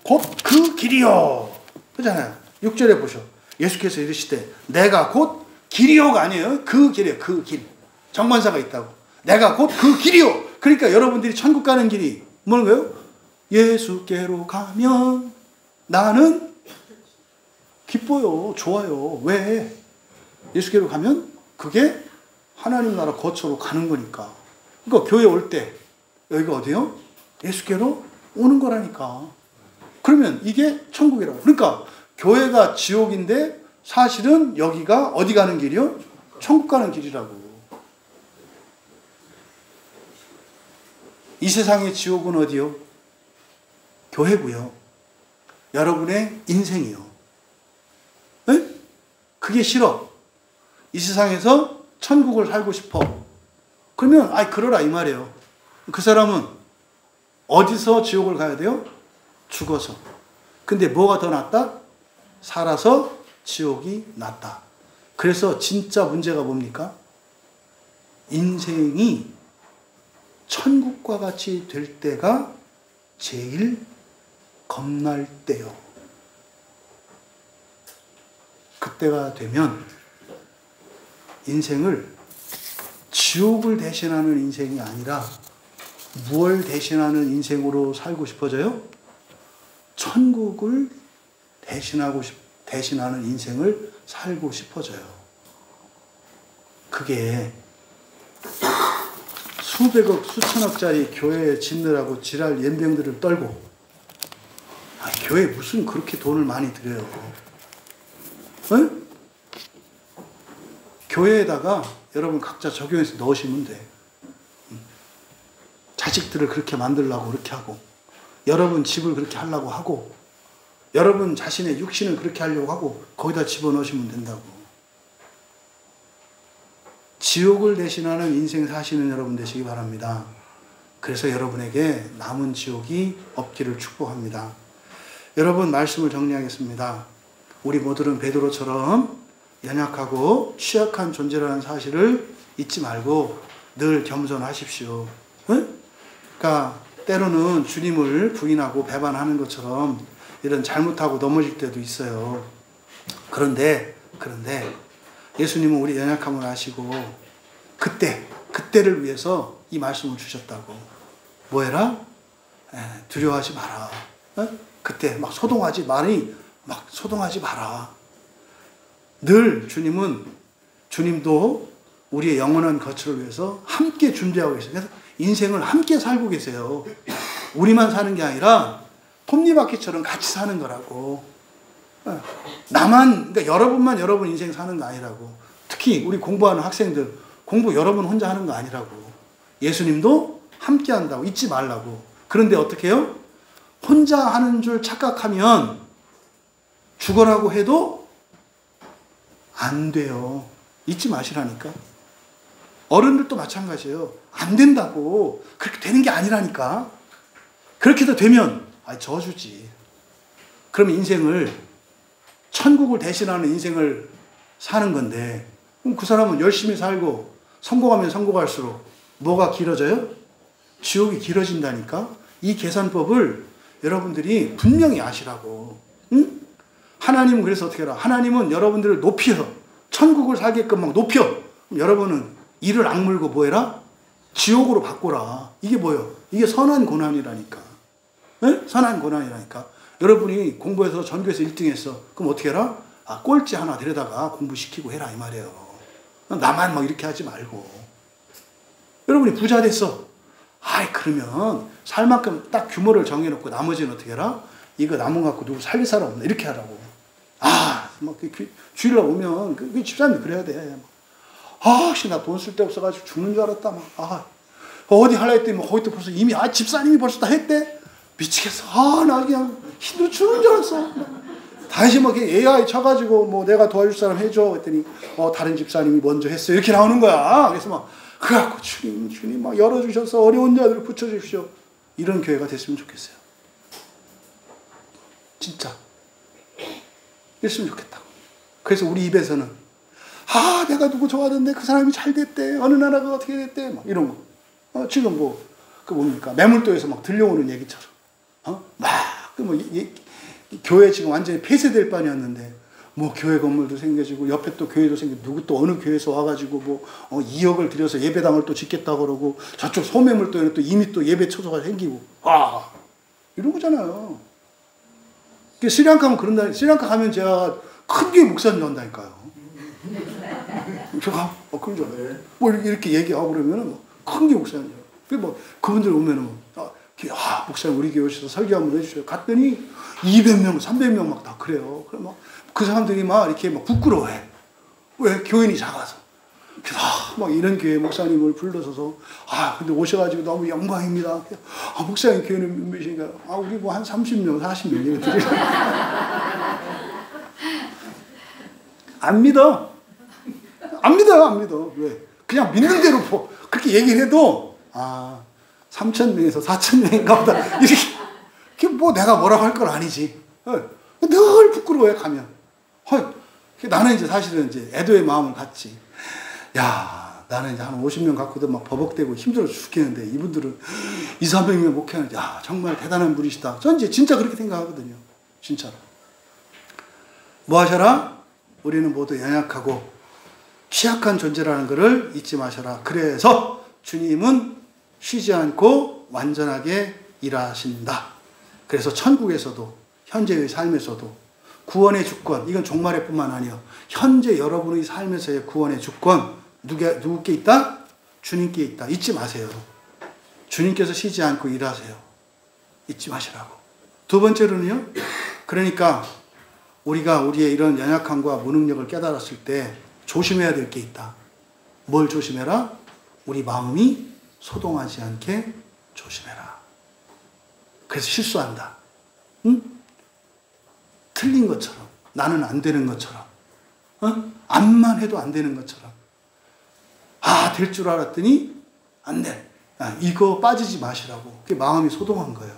곧 그 길이요. 그러잖아요. 6절에 보셔. 예수께서 이르시되 내가 곧 길이요가 아니에요. 그 길이에요. 그 길. 정관사가 있다고. 내가 곧 그 길이요. 그러니까 여러분들이 천국 가는 길이 뭐는 거예요? 예수께로 가면 나는 기뻐요. 좋아요. 왜? 예수께로 가면 그게 하나님 나라 거처로 가는 거니까. 그러니까 교회 올 때 여기가 어디요? 예수께로 오는 거라니까. 그러면 이게 천국이라고. 그러니까 교회가 지옥인데 사실은 여기가 어디 가는 길이요? 천국 가는 길이라고. 이 세상의 지옥은 어디요? 교회고요. 여러분의 인생이요. 에? 그게 싫어. 이 세상에서 천국을 살고 싶어. 그러면 그러라 이 말이에요. 그 사람은 어디서 지옥을 가야 돼요? 죽어서. 근데 뭐가 더 낫다? 살아서 지옥이 낫다. 그래서 진짜 문제가 뭡니까? 인생이 천국과 같이 될 때가 제일 겁날 때요. 그때가 되면 인생을 지옥을 대신하는 인생이 아니라 무엇을 대신하는 인생으로 살고 싶어져요? 천국을 대신하는 인생을 살고 싶어져요. 그게 수백억, 수천억짜리 교회에 짓느라고 지랄 연병들을 떨고, 교회에 무슨 그렇게 돈을 많이 들여요. 교회에다가 여러분 각자 적용해서 넣으시면 돼. 자식들을 그렇게 만들려고 그렇게 하고, 여러분 집을 그렇게 하려고 하고, 여러분 자신의 육신을 그렇게 하려고 하고, 거기다 집어넣으시면 된다고. 지옥을 대신하는 인생 사시는 여러분 되시기 바랍니다. 그래서 여러분에게 남은 지옥이 없기를 축복합니다. 여러분 말씀을 정리하겠습니다. 우리 모두는 베드로처럼 연약하고 취약한 존재라는 사실을 잊지 말고 늘 겸손하십시오. 응? 그러니까 때로는 주님을 부인하고 배반하는 것처럼 이런 잘못하고 넘어질 때도 있어요. 그런데 예수님은 우리 연약함을 아시고 그때를 위해서 이 말씀을 주셨다고. 뭐해라? 두려워하지 마라. 그때 막 소동하지 마라. 늘 주님도 우리의 영원한 거처를 위해서 함께 준비하고 계세요. 그래서 인생을 함께 살고 계세요. 우리만 사는 게 아니라 톱니바퀴처럼 같이 사는 거라고. 그러니까 여러분만 여러분 인생 사는 거 아니라고. 특히 우리 공부하는 학생들, 공부 여러분 혼자 하는 거 아니라고. 예수님도 함께 한다고. 잊지 말라고. 그런데 어떻게 해요? 혼자 하는 줄 착각하면 죽어라고 해도 안 돼요. 잊지 마시라니까. 어른들도 마찬가지예요. 안 된다고. 그렇게 되는 게 아니라니까. 그렇게도 되면 저주지. 그럼 인생을 천국을 대신하는 인생을 사는 건데, 그럼 그 사람은 열심히 살고 성공하면 성공할수록 뭐가 길어져요? 지옥이 길어진다니까. 이 계산법을 여러분들이 분명히 아시라고. 응? 하나님은 그래서 어떻게 해라? 하나님은 여러분들을 높여 천국을 살게끔 막 높여. 그럼 여러분은 이를 악물고 뭐해라? 지옥으로 바꿔라. 이게 뭐예요? 이게 선한 고난이라니까. 네? 선한 고난이라니까. 여러분이 공부해서 전교에서 1등 했어. 그럼 어떻게 해라? 꼴찌 하나 데려다가 공부시키고 해라 이 말이에요. 나만 막 이렇게 하지 말고. 여러분이 부자 됐어. 그러면 살 만큼 딱 규모를 정해놓고 나머지는 어떻게 해라? 이거 남은 거 갖고 누구 살릴 사람 없나? 이렇게 하라고. 주일날 오면 그 집사님이 그래야 돼. 나 돈 쓸 데 없어가지고 죽는 줄 알았다. 어디 하려 했더니 거기 또 벌써 이미 집사님이 벌써 다 했대. 미치겠어. 나 그냥 힘들어 죽는 줄 알았어. 다시 AI 쳐가지고 내가 도와줄 사람 해줘 했더니 다른 집사님이 먼저 했어. 이렇게 나오는 거야. 그래서 그래갖고 주님 막 열어주셔서 어려운 자들을 붙여주십시오. 이런 교회가 됐으면 좋겠어요. 진짜. 이랬으면 좋겠다. 그래서 우리 입에서는 내가 누구 좋아하던데 그 사람이 잘 됐대. 어느 나라가 어떻게 됐대. 막 이런 거. 지금 뭡니까? 매물도에서 막 들려오는 얘기처럼. 교회 지금 완전히 폐쇄될 판이었는데, 교회 건물도 생겨지고, 옆에 또 교회도 생기고, 누구 또 어느 교회에서 와가지고 2억을 들여서 예배당을 또 짓겠다고 그러고, 저쪽 소매물도에는 또 이미 또 예배 처소가 생기고, 이런 거잖아요. 스리랑카면 그런다. 스리랑카 가면 제가 큰 교회 목사님 나온다니까요. 제가 그럼 이렇게 얘기하고 그러면은 큰 교회 목사님. 그분들 오면은 목사님 우리 교회 오셔서 설교 한번 해주셔요. 갔더니 200명, 300명 막 다 그래요. 그래 그 사람들이 이렇게 부끄러워해. 왜? 교인이 작아서. 그래서 이런 교회 목사님을 불러서서 근데 오셔가지고 너무 영광입니다. 목사님 교회는 몇이니까 우리 한 30명, 40명 이렇게 드리죠. 안 믿어. 안 믿어. 왜? 그냥 믿는 대로 그렇게 얘기를 해도 3,000명에서 4,000명인가 보다. 이렇게 내가 뭐라고 할 건 아니지. 늘 부끄러워해 가면. 나는 이제 사실은 애도의 마음을 갖지. 나는 이제 한 50명 갖고도 막 버벅대고 힘들어 죽겠는데 이분들은 200~300명 목회하는데 정말 대단한 분이시다. 전 이제 진짜 그렇게 생각하거든요. 진짜로. 뭐 하셔라? 우리는 모두 연약하고 취약한 존재라는 것을 잊지 마셔라. 그래서 주님은 쉬지 않고 완전하게 일하신다. 그래서 천국에서도 현재의 삶에서도 구원의 주권, 이건 종말의 뿐만 아니라 현재 여러분의 삶에서의 구원의 주권 누구께 있다? 주님께 있다. 잊지 마세요. 주님께서 쉬지 않고 일하세요. 잊지 마시라고. 두 번째로는요. 그러니까 우리가 우리의 이런 연약함과 무능력을 깨달았을 때 조심해야 될 게 있다. 뭘 조심해라? 우리 마음이 소동하지 않게 조심해라. 그래서 실수한다. 응? 틀린 것처럼, 나는 안 되는 것처럼, 암만 해도 안 되는 것처럼, 될 줄 알았더니 안 돼. 이거 빠지지 마시라고. 그게 마음이 소동한 거예요.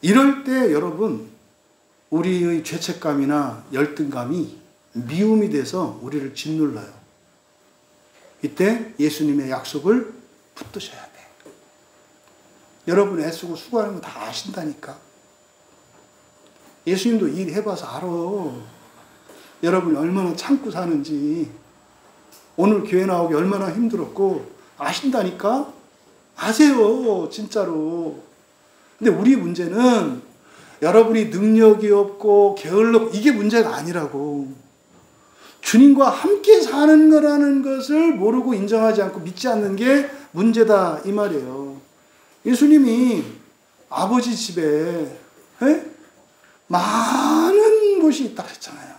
이럴 때 여러분, 우리의 죄책감이나 열등감이 미움이 돼서 우리를 짓눌러요. 이때 예수님의 약속을 붙드셔야 돼. 여러분 애쓰고 수고하는 거 다 아신다니까. 예수님도 일해봐서 알아. 여러분이 얼마나 참고 사는지, 오늘 교회 나오기 얼마나 힘들었고 아신다니까. 아세요, 진짜로. 근데 우리 문제는 여러분이 능력이 없고 게을렀고 이게 문제가 아니라고. 주님과 함께 사는 거라는 것을 모르고 인정하지 않고 믿지 않는 게 문제다, 이 말이에요. 예수님이 아버지 집에 많은 곳이 있다고 했잖아요.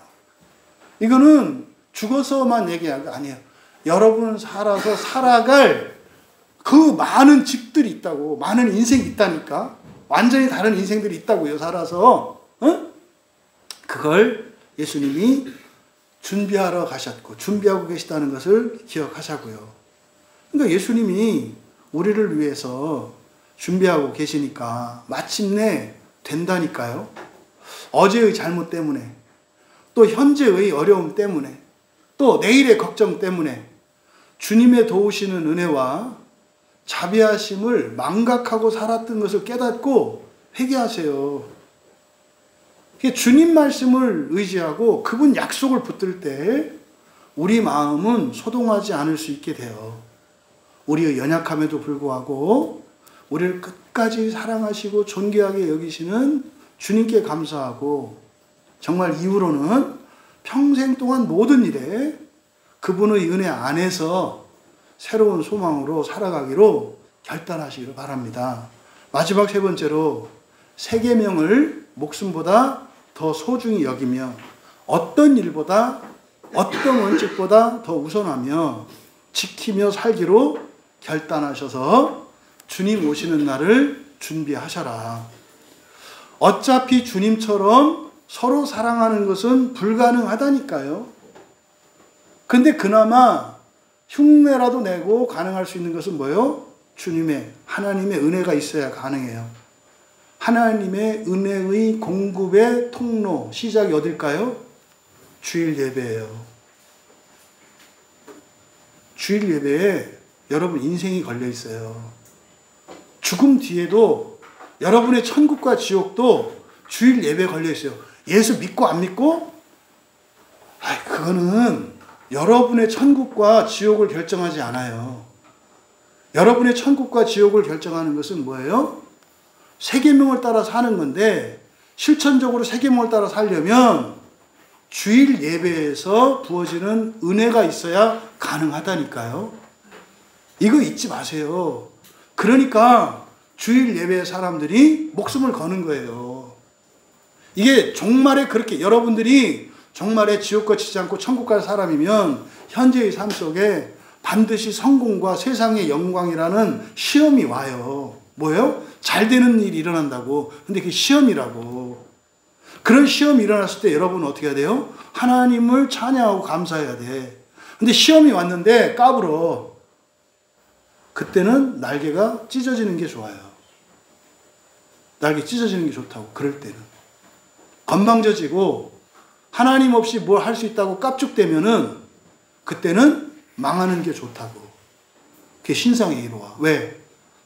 이거는 죽어서만 얘기한 거 아니에요. 여러분 살아서 살아갈 그 많은 집들이 있다고, 많은 인생이 있다니까. 완전히 다른 인생들이 있다고요, 살아서. 그걸 예수님이 준비하러 가셨고 준비하고 계시다는 것을 기억하자고요. 그러니까 예수님이 우리를 위해서 준비하고 계시니까 마침내 된다니까요. 어제의 잘못 때문에, 또 현재의 어려움 때문에, 또 내일의 걱정 때문에 주님의 도우시는 은혜와 자비하심을 망각하고 살았던 것을 깨닫고 회개하세요. 주님 말씀을 의지하고 그분 약속을 붙들 때 우리 마음은 소동하지 않을 수 있게 돼요. 우리의 연약함에도 불구하고 우리를 끝까지 사랑하시고 존귀하게 여기시는 주님께 감사하고, 정말 이후로는 평생 동안 모든 일에 그분의 은혜 안에서 새로운 소망으로 살아가기로 결단하시기를 바랍니다. 마지막 세 번째로, 세 계명을 목숨보다 더 소중히 여기며 어떤 일보다, 어떤 원칙보다 더 우선하며 지키며 살기로 결단하셔서 주님 오시는 날을 준비하셔라. 어차피 주님처럼 서로 사랑하는 것은 불가능하다니까요. 근데 그나마 흉내라도 내고 가능할 수 있는 것은 뭐예요? 주님의, 하나님의 은혜가 있어야 가능해요. 하나님의 은혜의 공급의 통로, 시작이 어딜까요? 주일 예배예요. 주일 예배에 여러분 인생이 걸려 있어요. 죽음 뒤에도 여러분의 천국과 지옥도 주일 예배에 걸려 있어요. 예수 믿고 안 믿고? 그거는 여러분의 천국과 지옥을 결정하지 않아요. 여러분의 천국과 지옥을 결정하는 것은 뭐예요? 세 계명을 따라 사는 건데, 실천적으로 세 계명을 따라 살려면 주일 예배에서 부어지는 은혜가 있어야 가능하다니까요. 이거 잊지 마세요. 그러니까 주일 예배 사람들이 목숨을 거는 거예요. 이게 종말에 그렇게 여러분들이 종말에 지옥 거치지 않고 천국 갈 사람이면 현재의 삶 속에 반드시 성공과 세상의 영광이라는 시험이 와요. 뭐예요? 잘 되는 일이 일어난다고. 근데 그게 시험이라고. 그런 시험이 일어났을 때 여러분은 어떻게 해야 돼요? 하나님을 찬양하고 감사해야 돼. 근데 시험이 왔는데 까불어. 그때는 날개가 찢어지는 게 좋아요. 날개 찢어지는 게 좋다고. 그럴 때는. 건방져지고 하나님 없이 뭘 할 수 있다고 깝죽대면은 그때는 망하는 게 좋다고. 그게 신상의 이로와. 왜?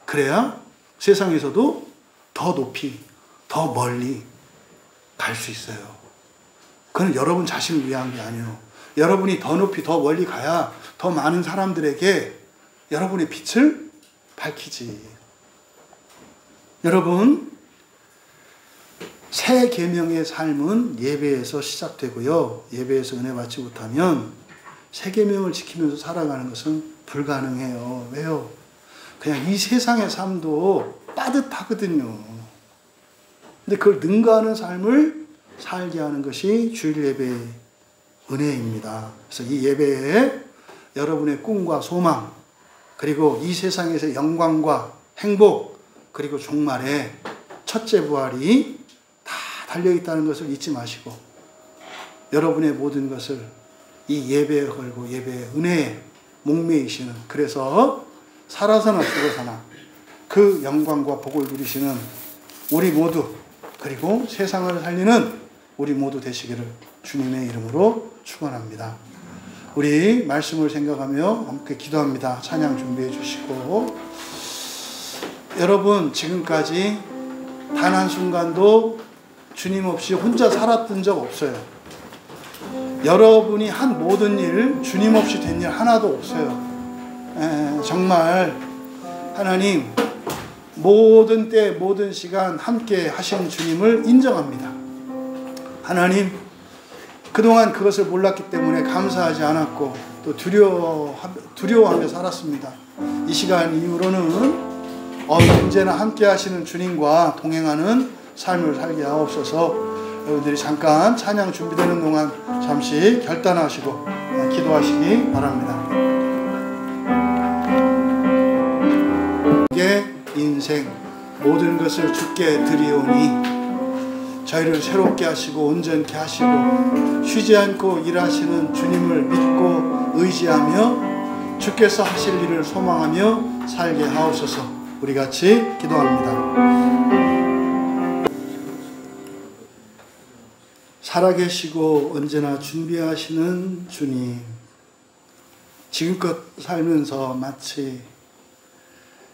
그래야 세상에서도 더 높이, 더 멀리 갈 수 있어요. 그건 여러분 자신을 위한 게 아니에요. 여러분이 더 높이, 더 멀리 가야 더 많은 사람들에게 여러분의 빛을 밝히지. 여러분, 새 계명의 삶은 예배에서 시작되고요. 예배에서 은혜 받지 못하면 새 계명을 지키면서 살아가는 것은 불가능해요. 왜요? 그냥 이 세상의 삶도 빠듯하거든요. 근데 그걸 능가하는 삶을 살게 하는 것이 주일 예배의 은혜입니다. 그래서 이 예배에 여러분의 꿈과 소망, 그리고 이 세상에서의 영광과 행복, 그리고 종말에 첫째 부활이 다 달려있다는 것을 잊지 마시고 여러분의 모든 것을 이 예배에 걸고 예배의 은혜에 목매이시는, 그래서 살아서나 죽어서나 그 영광과 복을 누리시는 우리 모두, 그리고 세상을 살리는 우리 모두 되시기를 주님의 이름으로 축원합니다. 우리 말씀을 생각하며 함께 기도합니다. 찬양 준비해 주시고, 여러분 지금까지 단 한순간도 주님 없이 혼자 살았던 적 없어요. 여러분이 한 모든 일, 주님 없이 된 일 하나도 없어요. 정말 하나님 모든 때 모든 시간 함께 하신 주님을 인정합니다. 하나님, 그동안 그것을 몰랐기 때문에 감사하지 않았고 또 두려워하며 살았습니다. 이 시간 이후로는 언제나 함께 하시는 주님과 동행하는 삶을 살게 하옵소서. 여러분들이 잠깐 찬양 준비되는 동안 잠시 결단하시고 기도하시기 바랍니다. 인생 모든 것을 주께 드리오니 저희를 새롭게 하시고 온전케 하시고 쉬지 않고 일하시는 주님을 믿고 의지하며 주께서 하실 일을 소망하며 살게 하옵소서. 우리 같이 기도합니다. 살아계시고 언제나 준비하시는 주님, 지금껏 살면서 마치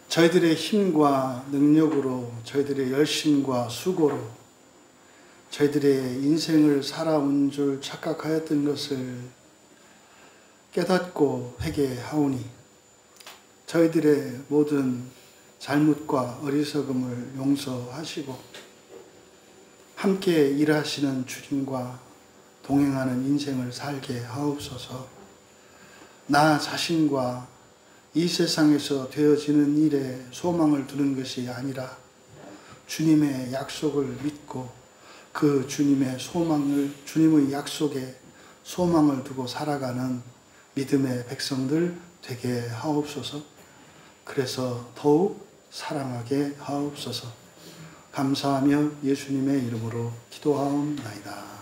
저희들의 힘과 능력으로, 저희들의 열심과 수고로 저희들의 인생을 살아온 줄 착각하였던 것을 깨닫고 회개하오니 저희들의 모든 잘못과 어리석음을 용서하시고 함께 일하시는 주님과 동행하는 인생을 살게 하옵소서. 나 자신과 이 세상에서 되어지는 일에 소망을 두는 것이 아니라 주님의 약속을 믿고 그 주님의 약속에 소망을 두고 살아가는 믿음의 백성들 되게 하옵소서. 그래서 더욱 사랑하게 하옵소서. 감사하며 예수님의 이름으로 기도하옵나이다.